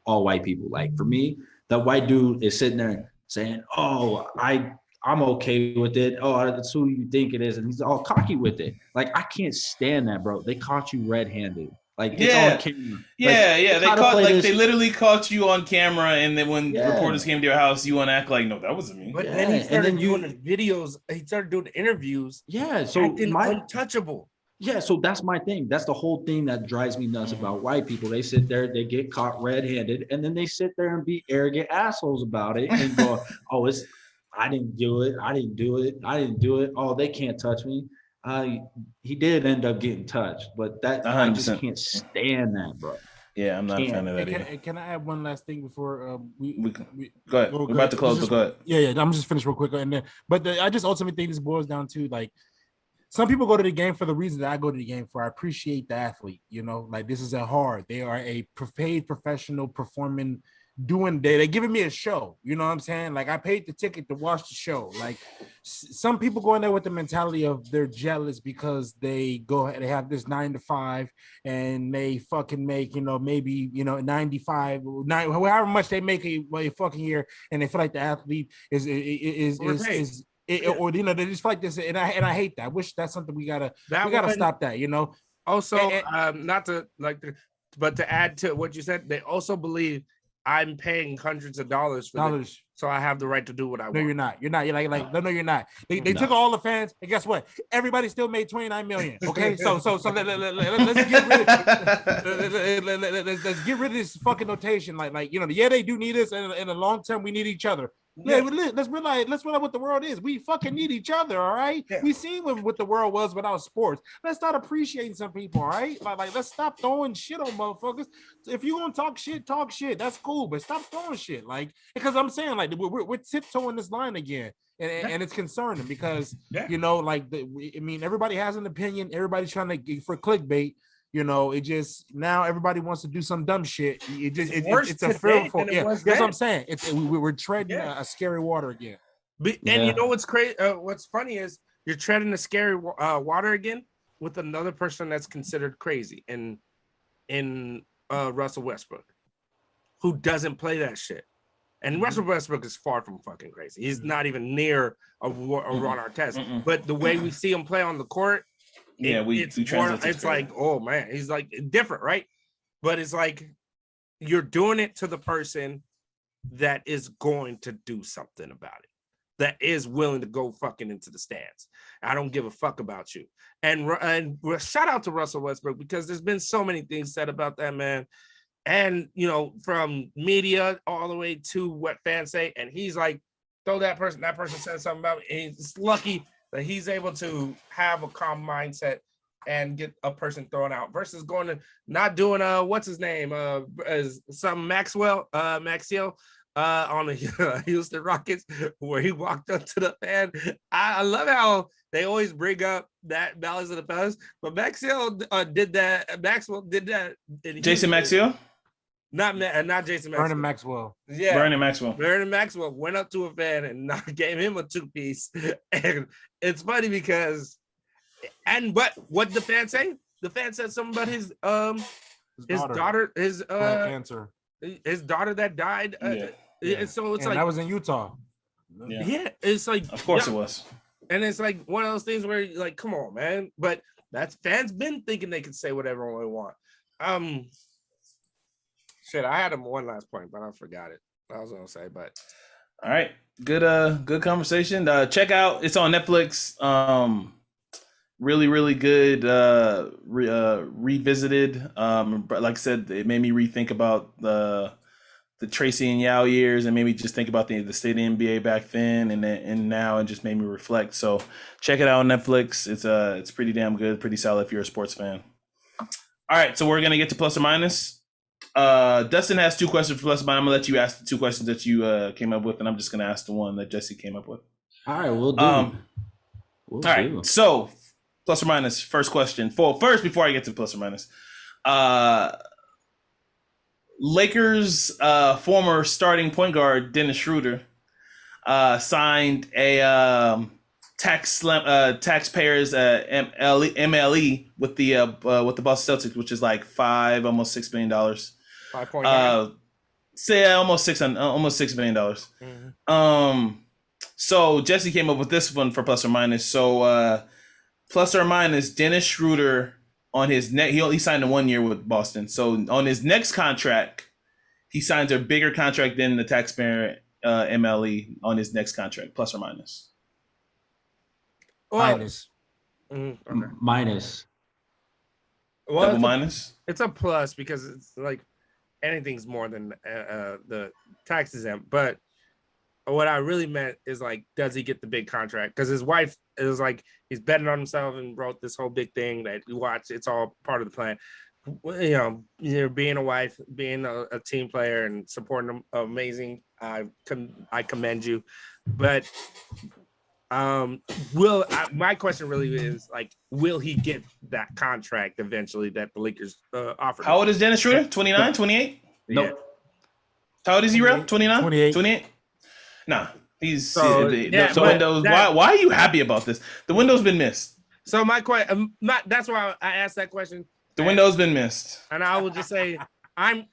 all white people. For me, that white dude is sitting there saying, "Oh, I'm okay with it. Oh, that's who you think it is," and he's all cocky with it. Like, I can't stand that, bro. They caught you red-handed. Like, it's on camera. Yeah. They caught, like, this. They literally caught you on camera, and then when reporters came to your house, you want to act like, no, that wasn't me. But then he started doing the videos. He started doing the interviews. Yeah, so untouchable. Yeah, so that's my thing. That's the whole thing that drives me nuts about white people. They sit there, they get caught red-handed, and then they sit there and be arrogant assholes about it and go, "Oh, I didn't do it. I didn't do it. I didn't do it. Oh, they can't touch me." He did end up getting touched, but that 100%. I just can't stand that, bro. Yeah, I'm not a fan of that either. Can I add one last thing before we go ahead? We're about to close, but go ahead. Yeah. I'm just finish real quick, and then, I just ultimately think this boils down to, like, some people go to the game for the reason that I go to the game for. I appreciate the athlete, like, this is they are a paid professional performing, they're giving me a show, you know what I'm saying? Like, I paid the ticket to watch the show. Like, some people go in there with the mentality of they're jealous because they have this 9 to 5 and they fucking make, maybe, 95, however much they make a fucking year, and they feel like the athlete is or they just feel like this, and I hate that. I wish that's something we gotta stop that. Also, not to but to add to what you said, they also believe I'm paying hundreds of dollars for this, so I have the right to do what I want. No, you're not. You're like no, you're not. They took all the fans, and guess what? Everybody still made 29 million. Okay, so let's get rid of this fucking notation. Like they do need us, and in the long term, we need each other. Yeah, let's realize what the world is. We fucking need each other, all right? Yeah. We seen what the world was without sports. Let's start appreciating some people, all right? Like let's stop throwing shit on motherfuckers. If you gonna talk shit, that's cool, but stop throwing shit. Like, because I'm saying, like, we're tiptoeing this line again. And it's concerning because everybody has an opinion. Everybody's trying to for clickbait. It just, now everybody wants to do some dumb shit. It's a fearful. Yeah, that's what I'm saying. We're treading a scary water again. And you know what's crazy? What's funny is you're treading a scary water again with another person that's considered crazy in Russell Westbrook, who doesn't play that shit. And Russell Westbrook is far from fucking crazy. He's not even near a Ron Artest. But the way we see him play on the court, it's like, oh man, he's like different, right? But it's like you're doing it to the person that is going to do something about it, that is willing to go fucking into the stands. I don't give a fuck about you. And shout out to Russell Westbrook, because there's been so many things said about that man. And from media all the way to what fans say, and he's like, throw that person said something about me. And he's lucky that he's able to have a calm mindset and get a person thrown out versus going to not doing what's his name some Maxiell on the Houston Rockets, where he walked up to the fan. I love how they always bring up that Malice in the past, but Maxwell did that. Jason Maxiell? Not Jason Maxwell. Vernon Maxwell. Yeah. Vernon Maxwell went up to a fan and gave him a 2-piece. And it's funny because, what the fan say? The fan said something about his daughter, cancer. His daughter that died. So it's like, that was in Utah. Yeah, it's like, of course it was. And it's like one of those things where you're like, come on, man. But that's fans been thinking they can say whatever they want. Shit, I had one last point, but I forgot it. I was gonna say, but all right, good conversation. Check out, it's on Netflix. Really good. Revisited. Like I said, it made me rethink about the Tracy and Yao years, and maybe just think about the state of the NBA back then and now, and just made me reflect. So check it out on Netflix. It's pretty damn good, pretty solid if you're a sports fan. All right, so we're gonna get to plus or minus. Dustin has 2 questions for plus or minus. I'm gonna let you ask the 2 questions that you came up with, and I'm just gonna ask the one that Jesse came up with. All right, we'll do. All right, so plus or minus. First question. First, before I get to plus or minus, Lakers former starting point guard Dennis Schroeder signed a taxpayers MLE with the Boston Celtics, which is like almost $6 million. 5.9. Say almost $6 million. Mm-hmm. So Jesse came up with this one for plus or minus. So plus or minus, Dennis Schroeder on his next, he signed a 1 year with Boston. So on his next contract, he signs a bigger contract than the taxpayer MLE on his next contract, plus or minus. Well, minus. Okay. Minus. Well, Double minus? It's a plus because it's like anything's more than the tax exempt. But what I really meant is like, does he get the big contract? Because his wife is like, he's betting on himself and wrote this whole big thing that you watch. It's all part of the plan. You know, being a wife, being a team player, and supporting them, amazing. I commend you. But my question really is like, will he get that contract eventually that the Lakers offered? How old is Dennis Schroeder? 29, 28? Nope. Yeah. How old is he, real? 29? 28. 28? Nah. He's So, the windows. Why are you happy about this? The window's been missed. So my question, that's why I asked that question. The window's been missed. And I will just say, I'm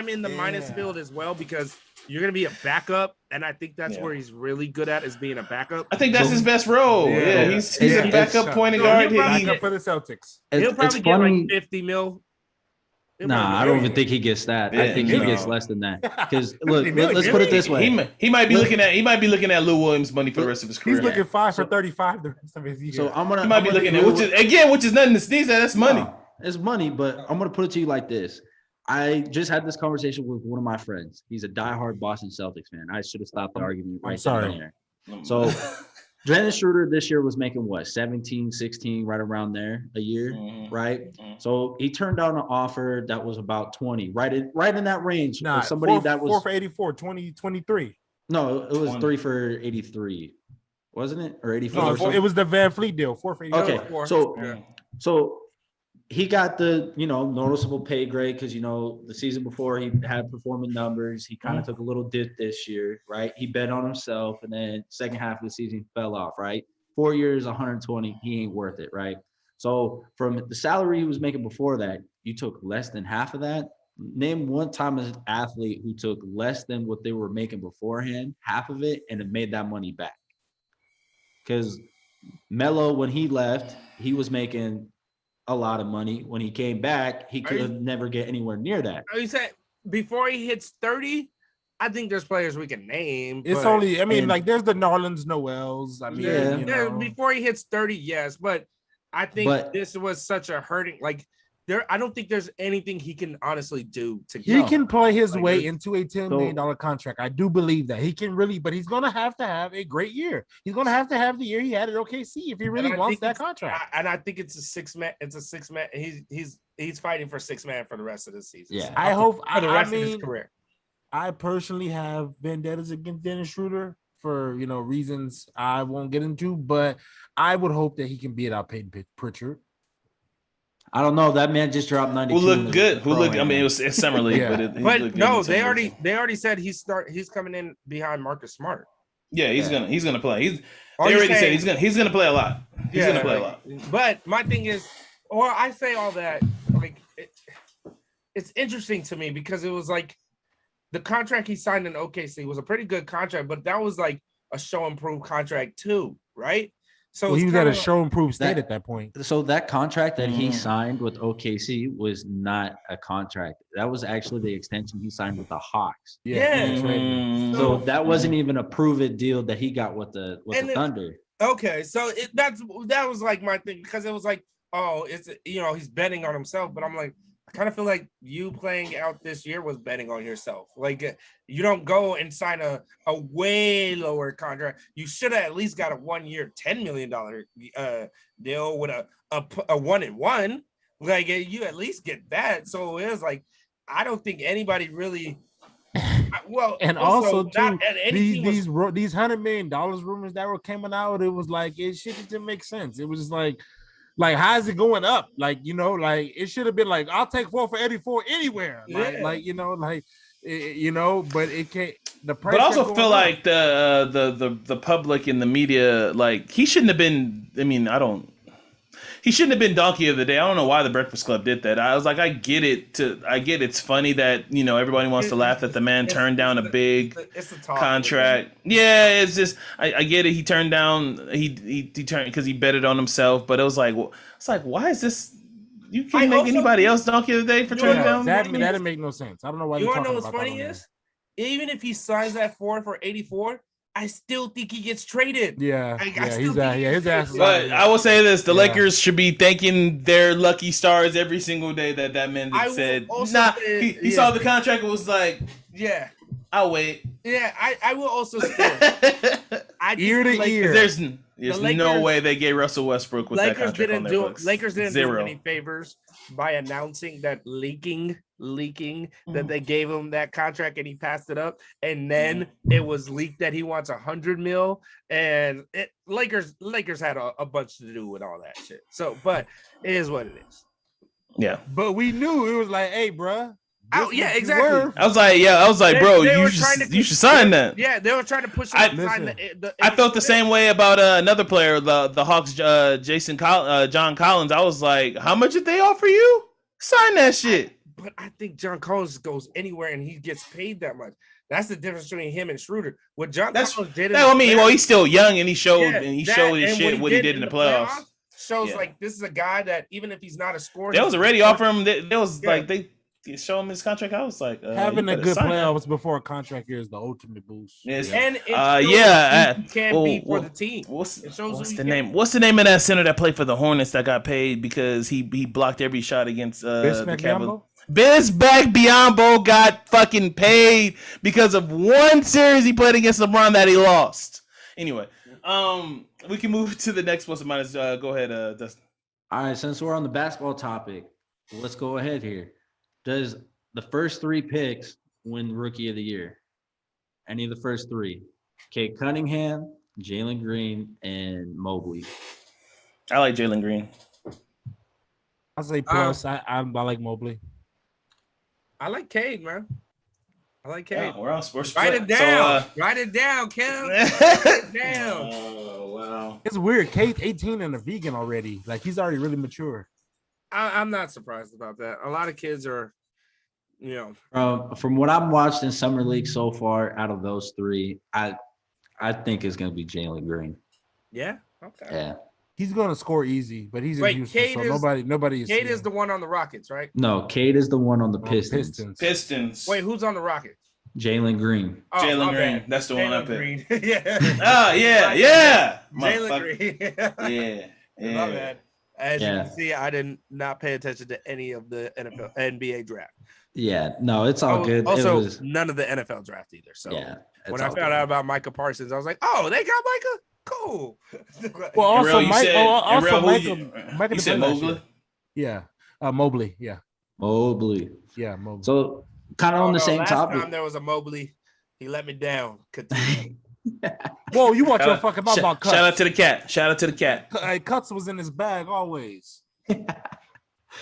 in the minus field as well, because you're gonna be a backup, and I think that's where he's really good at, is being a backup. I think that's his best role. Yeah, he's a backup point guard. Backup for the Celtics. He'll probably get like 50 mil. Nah, I don't even think he gets that. I think he gets less than that. Because look, let's put it this way: he might be looking at Lou Williams money for the rest of his career. He's looking 5 for 35 the rest of his year. So he might be looking at which is nothing to sneeze at. That's money. It's money, but I'm gonna put it to you like this. I just had this conversation with one of my friends. He's a diehard Boston Celtics fan. I should have stopped the argument right there. So Dennis Schroeder this year was making what, 17, 16, right around there a year, right? So he turned down an offer that was about 20, right in that range. Nah, somebody that was 4 for 84, 2023. No, it was 3 for 83, wasn't it? Or 84? No, it was the Van Fleet deal, 4 for 84. Okay, so he got the, noticeable pay grade because, the season before he had performing numbers. He kind of took a little dip this year, right? He bet on himself, and then second half of the season fell off, right? 4 years, 120, he ain't worth it, right? So from the salary he was making before that, you took less than half of that. Name one time as an athlete who took less than what they were making beforehand, half of it, and it made that money back. Because Melo, when he left, he was making a lot of money. When he came back, he could never get anywhere near that. You said before he hits 30, I think there's players we can name. It's only, there's the Narlands, Noels. Before he hits 30, yes, but I think this was such a hurting, I don't think there's anything he can honestly do to. He can play his way into a $10 million contract. I do believe that he can really, but he's going to have a great year. He's going to have the year he had at OKC if he really wants that contract. And I think it's a 6-man. It's a 6-man. He's fighting for 6-man for the rest of the season. Yeah, I hope for the rest of his career. I personally have vendettas against Dennis Schroeder for reasons I won't get into, but I would hope that he can beat out Peyton Pritchard. I don't know. That man just dropped 92. Who looked good? It's summer league, but no, they already said he's coming in behind Marcus Smart. Yeah, he's gonna play. They already said he's gonna play a lot. He's gonna play a lot. But my thing is, I say all that, it's interesting to me because it was like the contract he signed in OKC was a pretty good contract, but that was like a show and prove contract too, right? So he was at a show and prove state at that point. So that contract that he signed with OKC was not a contract. That was actually the extension he signed with the Hawks. So that wasn't even a prove-it deal that he got with the Thunder. Okay, so that was like my thing, because it was like, it's he's betting on himself, but I'm like, I kind of feel like you playing out this year was betting on yourself. Like, you don't go and sign a way lower contract. You should have at least got a 1-year, $10 million deal with a 1-and-1. Like, you at least get that. So it was like, I don't think anybody really. Well, and also too, these $100 million rumors that were coming out, it was like it didn't make sense. It was just like how's it going up? It should have been like, I'll take 4 for 84 anywhere. But it can't. The price. But I also feel like the public and the media, he shouldn't have been. He shouldn't have been donkey of the day. I don't know why the Breakfast Club did that. I was like, I get it's funny that everybody wants to laugh that the man turned down a big contract. Yeah, it's just I get it. He turned down he turned because he betted on himself, but it was like why is this? You can't make anybody else donkey of the day for turning down. That didn't make no sense. I don't know why. You want to know what's funny is? Even if he signs that for 84. I still think he gets traded. Yeah, his ass. But I will say this: the Lakers should be thanking their lucky stars every single day that man said, "Nah." He saw the contract and was like, "Yeah, I'll wait." Yeah, I will also say, ear to ear. There's no way they gave Russell Westbrook with that contract on their books. Lakers didn't do any favors by announcing that leaking that they gave him that contract and he passed it up, and then it was leaked that he wants $100 million, and Lakers had a bunch to do with all that shit. So, but it is what it is. Yeah, but we knew it was like, hey, bruh. Yeah, exactly. I was like, bro, you should sign that. Yeah, they were trying to push. I felt the same way about another player, the Hawks, John Collins. I was like, how much did they offer you? Sign that shit. But I think John Collins goes anywhere and he gets paid that much. That's the difference between him and Schroeder. What John Collins did. He's still young and he showed his shit what he did in the playoffs. Shows like this is a guy that even if he's not a scorer, they was already offering him. They show him his contract. I was like, having a good playoffs before a contract year is the ultimate boost. Yes. And it can be for the team. What's the name? What's the name of that center that played for the Hornets that got paid because he blocked every shot against the Cowboys? Bismack Biyombo got fucking paid because of one series he played against LeBron that he lost. Anyway, we can move to the next plus or minus. Go ahead, Dustin. All right, since we're on the basketball topic, let's go ahead here. Does the first 3 picks win Rookie of the Year? Any of the first 3? Cade Cunningham, Jalen Green, and Mobley. I like Jalen Green. I'll say plus. I like Mobley. I like Cade, man. I like Cade. Yeah, we're split. Write it down. Write it down, Kim. Write it down. Oh, wow. It's weird. Cade's 18 and a vegan already. Like, he's already really mature. I'm not surprised about that. A lot of kids are, from what I've watched in Summer League so far, out of those 3, I think it's going to be Jalen Green. Yeah? Okay. Yeah. He's going to score easy, but he's in Houston, so nobody is. Cade is the one on the Rockets, right? No, Cade is the one on the Pistons. Pistons. Wait, who's on the Rockets? Jalen Green. Oh, Jalen Green. That's the one I picked. Yeah. Oh, yeah. Jalen Green. Yeah. My bad. As you can see, I did not pay attention to any of the NBA draft. Yeah, no, it's all good. Also, none of the NFL draft either. So when I found out about Micah Parsons, I was like, oh, they got Micah? Cool. Well, also, Micah. You said Mobley? Yeah. Mobley. Yeah. Mobley. Yeah, Mobley. So, kind of on the same topic. Last time there was a Mobley, he let me down. Whoa, you watch your fucking mouth about Cuts. Shout out to the cat. Cuts was in his bag always. All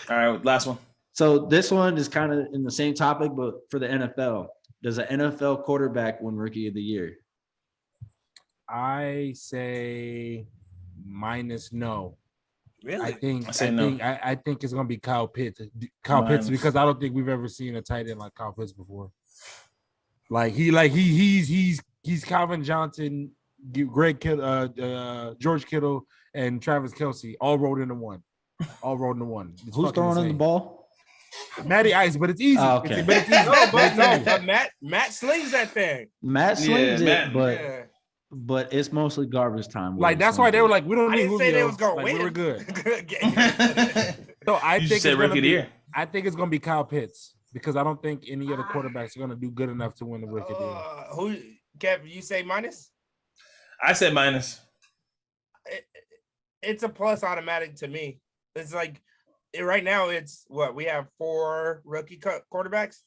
right, last one. So this one is kind of in the same topic, but for the NFL. Does an NFL quarterback win Rookie of the Year? I say minus no. Really? I think it's gonna be Kyle Pitts. Pitts, because I don't think we've ever seen a tight end like Kyle Pitts before. He's Calvin Johnson, Greg Kittle, George Kittle, and Travis Kelce all rolled into one. Who's throwing in the ball? Matty Ice, but it's easy. Oh, okay. But Matt slings that thing. Matt slings it, but it's mostly garbage time. Like that's why they were like, we don't need Julio. Say they was gonna win. We were good. So I think it's gonna be. I think it's gonna be Kyle Pitts because I don't think any other quarterbacks are gonna do good enough to win the Rookie deal. Who, Kev? You say minus? I said minus. It's a plus automatic to me. It's like right now. It's what we have 4 rookie quarterbacks.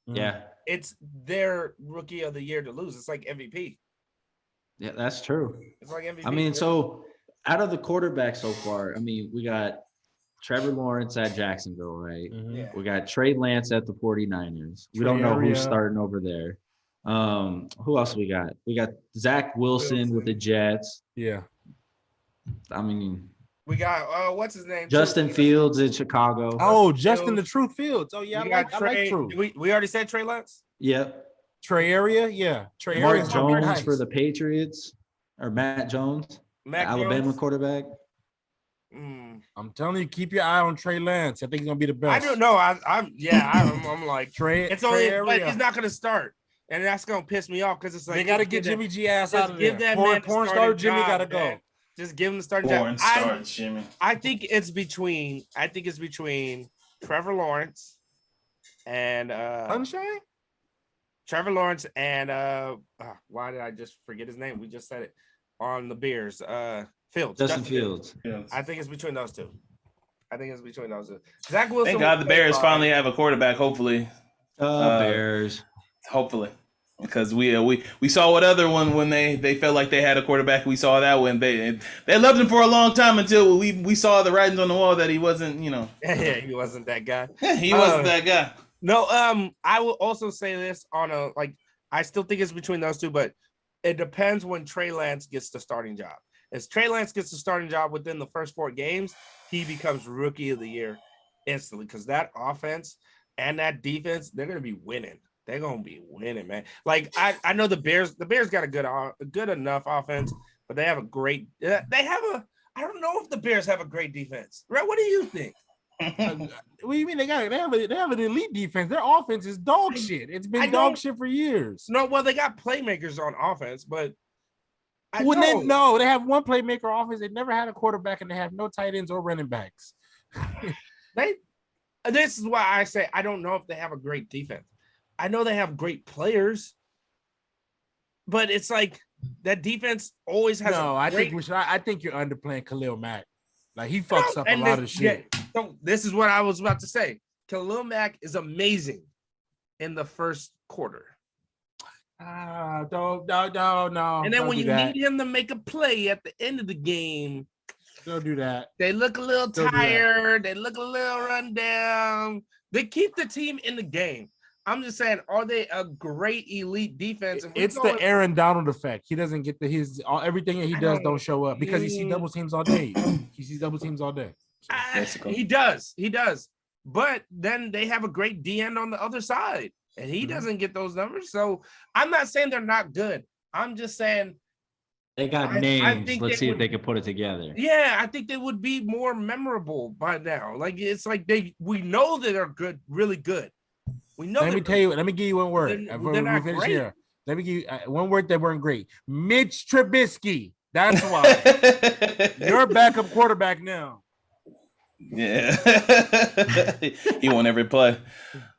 Yeah, it's their Rookie of the Year to lose. It's like MVP. Yeah, that's true. It's like MVP. I mean, so out of the quarterbacks so far, I mean, we got Trevor Lawrence at Jacksonville, right? Mm-hmm. Yeah. We got Trey Lance at the 49ers. We don't know who's starting over there. Who else we got? We got Zach Wilson with the Jets. Yeah. I mean, We got what's his name? Justin Fields in Chicago. Oh, Justin the Truth Fields. Oh yeah, I like Truth. We already said Trey Lance. Yep. Trey Area, yeah. Trey Mark Area Jones for the Patriots, or Matt Jones, Alabama quarterback. I'm telling you, keep your eye on Trey Lance. I think he's gonna be the best. I don't know. I'm like Trey. It's only, but he's not gonna start, and that's gonna piss me off because it's like they gotta get Jimmy G ass out of there. Give that man porn star Jimmy gotta go. Just give him the starting job. Jimmy. I think it's between Trevor Lawrence and Sunshine. Trevor Lawrence and why did I just forget his name? We just said it on the Bears. Fields. Justin Fields. I think it's between those two. Zach Wilson. Thank God the Bears finally have a quarterback. Hopefully, Bears. Hopefully, because we saw what other one when they felt like they had a quarterback. We saw that when they loved him for a long time until we saw the writings on the wall that he wasn't. Yeah, he wasn't that guy. Yeah, he wasn't that guy. No, I will also say this I still think it's between those two, but it depends when Trey Lance gets the starting job. As Trey Lance gets the starting job within the first 4 games, he becomes rookie of the year instantly because that offense and that defense, they're going to be winning. They're going to be winning, man. Like, I know the Bears got a good enough offense, but they have a great – I don't know if the Bears have a great defense. Right? What do you think? What do you mean they have an elite defense? Their offense is dog shit. It's been dog shit for years. No, well, they got playmakers on offense, but they have one playmaker offense. They never had a quarterback, and they have no tight ends or running backs. This is why I say I don't know if they have a great defense. I know they have great players, but it's like that defense always has. No, I think you're underplaying Khalil Mack. Like he fucks up a lot of shit. So this is what I was about to say. Khalil Mack is amazing in the first quarter. No. And then when you need him to make a play at the end of the game, don't do that. They look a little tired. They look a little run down. They keep the team in the game. I'm just saying, are they a great elite defense? It's the Aaron Donald effect. He doesn't get everything that he does don't show up because he sees double teams all day. He does. But then they have a great D end on the other side, and he doesn't get those numbers. So I'm not saying they're not good. I'm just saying they got names. Let's see if they can put it together. Yeah, I think they would be more memorable by now. Like it's like we know that they're good, really good. We know. Let me give you one word. They're not great. Here. Let me give you one word that weren't great. Mitch Trubisky. That's why you're a backup quarterback now. Yeah, he won every play.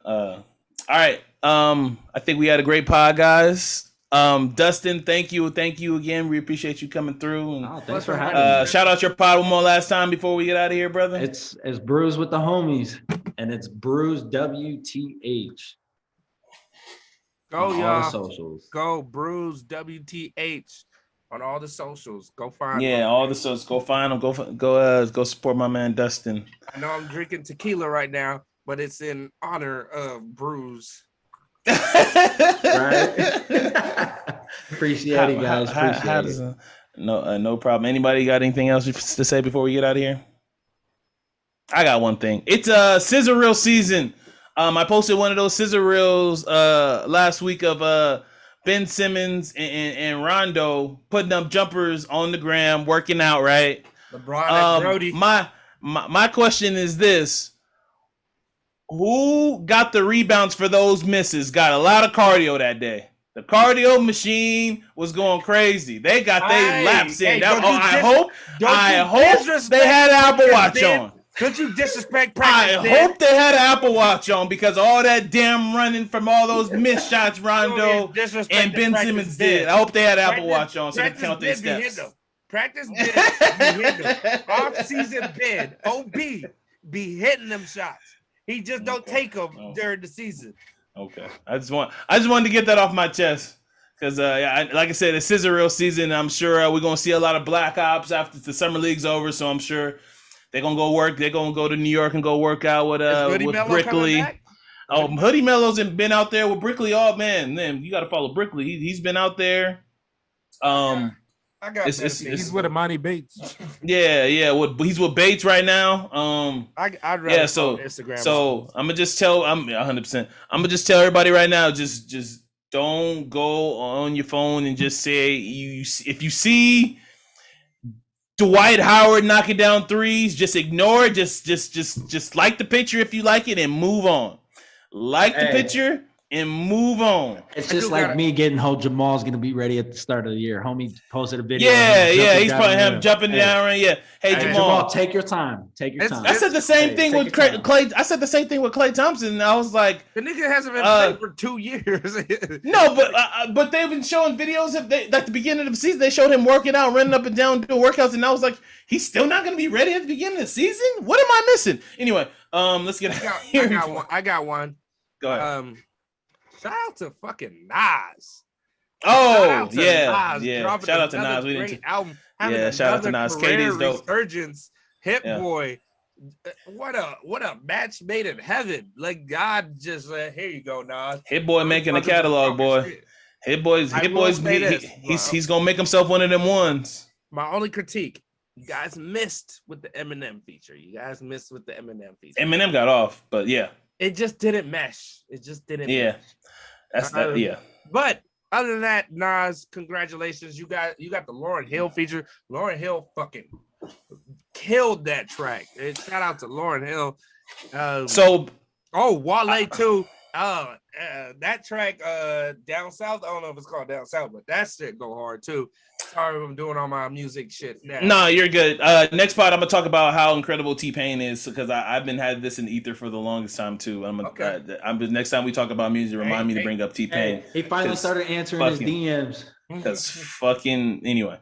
All right. I think we had a great pod, guys. Dustin, thank you again. We appreciate you coming through. And, thanks for having me. Shout out your pod one more last time before we get out of here, brother. It's Brews with the homies, and it's Brews WTH. Go on y'all. All the socials. Go Brews WTH on all the socials. Go find. Yeah, all the socials. Go find them. Go support my man Dustin. I know I'm drinking tequila right now, but it's in honor of Brews. Right. Appreciate it, guys. No problem. Anybody got anything else to say before we get out of here? I got one thing. It's scissor reel season. I posted one of those scissor reels last week of Ben Simmons and Rondo putting up jumpers on the gram, working out, right? LeBron and Brody. My question is this. Who got the rebounds for those misses? Got a lot of cardio that day. The cardio machine was going crazy. They got their laps in. I hope they had an Apple Watch on. Don't you disrespect practice? I hope they had an Apple Watch on because all that damn running from all those missed shots Rondo and Ben Simmons did. I hope they had an Apple Watch on so they count their steps. Practice bid be hitting them. Off-season bid, OB, be hitting them shots. He just don't take them during the season. Okay, I just wanted to get that off my chest because, like I said, it's scissor reel season. I'm sure we're gonna see a lot of black ops after the summer league's over. So I'm sure they're gonna go work. They're gonna go to New York and go work out with Brickley. Oh, Hoodie Mello's been out there with Brickley. Oh man, you got to follow Brickley. He's been out there. I got he's with Amani Bates. Yeah. He's with Bates right now. I'd rather so Instagram. So I'm gonna just tell. I'm 100%. I'm gonna just tell everybody right now. Just don't go on your phone and just say if you see Dwight Howard knocking down threes, just ignore it. Just like the picture if you like it and move on. Like the picture and move on. It's just like me getting Jamal's gonna be ready at the start of the year. Homie posted a video. Yeah, he's probably him jumping down right. Yeah. Hey, Jamal, take your time. Take your time. I said the same thing with Clay. I said the same thing with Klay Thompson. And I was like, the nigga hasn't been playing for 2 years. No, but they've been showing videos of at the beginning of the season. They showed him working out, running up and down, doing workouts, and I was like, he's still not gonna be ready at the beginning of the season. What am I missing? Anyway, let's get out here. I got one. Go ahead. Shout out to fucking Nas. Oh, Nas. Shout out to Nas. We didn't. Album. Shout out to Nas. KD's dope. Resurgence. Hit Boy. What a match made in heaven. Like God just here you go, Nas. Hit Boy making a catalog, boy. Hit Boy's he's gonna make himself one of them ones. My only critique. You guys missed with the Eminem feature. Eminem got off, but yeah. It just didn't mesh. Mesh. That's that. Yeah. But other than that, Nas, congratulations. You got the Lauryn Hill feature. Lauryn Hill fucking killed that track. Shout out to Lauryn Hill. Wale too. That track Down South. I don't know if it's called Down South, but that shit go hard too. Sorry if I'm doing all my music shit now. No, you're good. Next part, I'm gonna talk about how incredible T-Pain is because I've been had this in ether for the longest time too. Next time we talk about music, remind me to bring up T-Pain. He finally started answering his DMs. That's fucking anyway.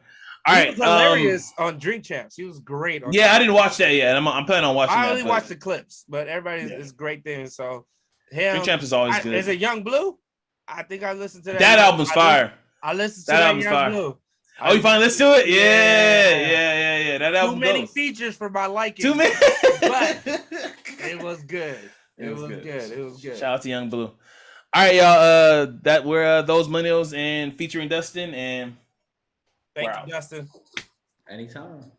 All right, hilarious on Drink Champs. He was great. I didn't watch that yet. I'm planning on watching. I only watched the clips, but everybody is great there. So Drink Champs is always good. Is it Young Blue? I think I listened to that. That album's fire. I listened to that album's Young Blue. Oh, you finally listen to it? Yeah. That album. Too many features for my liking. Too many, but it was good. It was good. Shout out to Young Blue. All right, y'all. That we're those Millennials and featuring Dustin and. Thank you, Dustin. Anytime.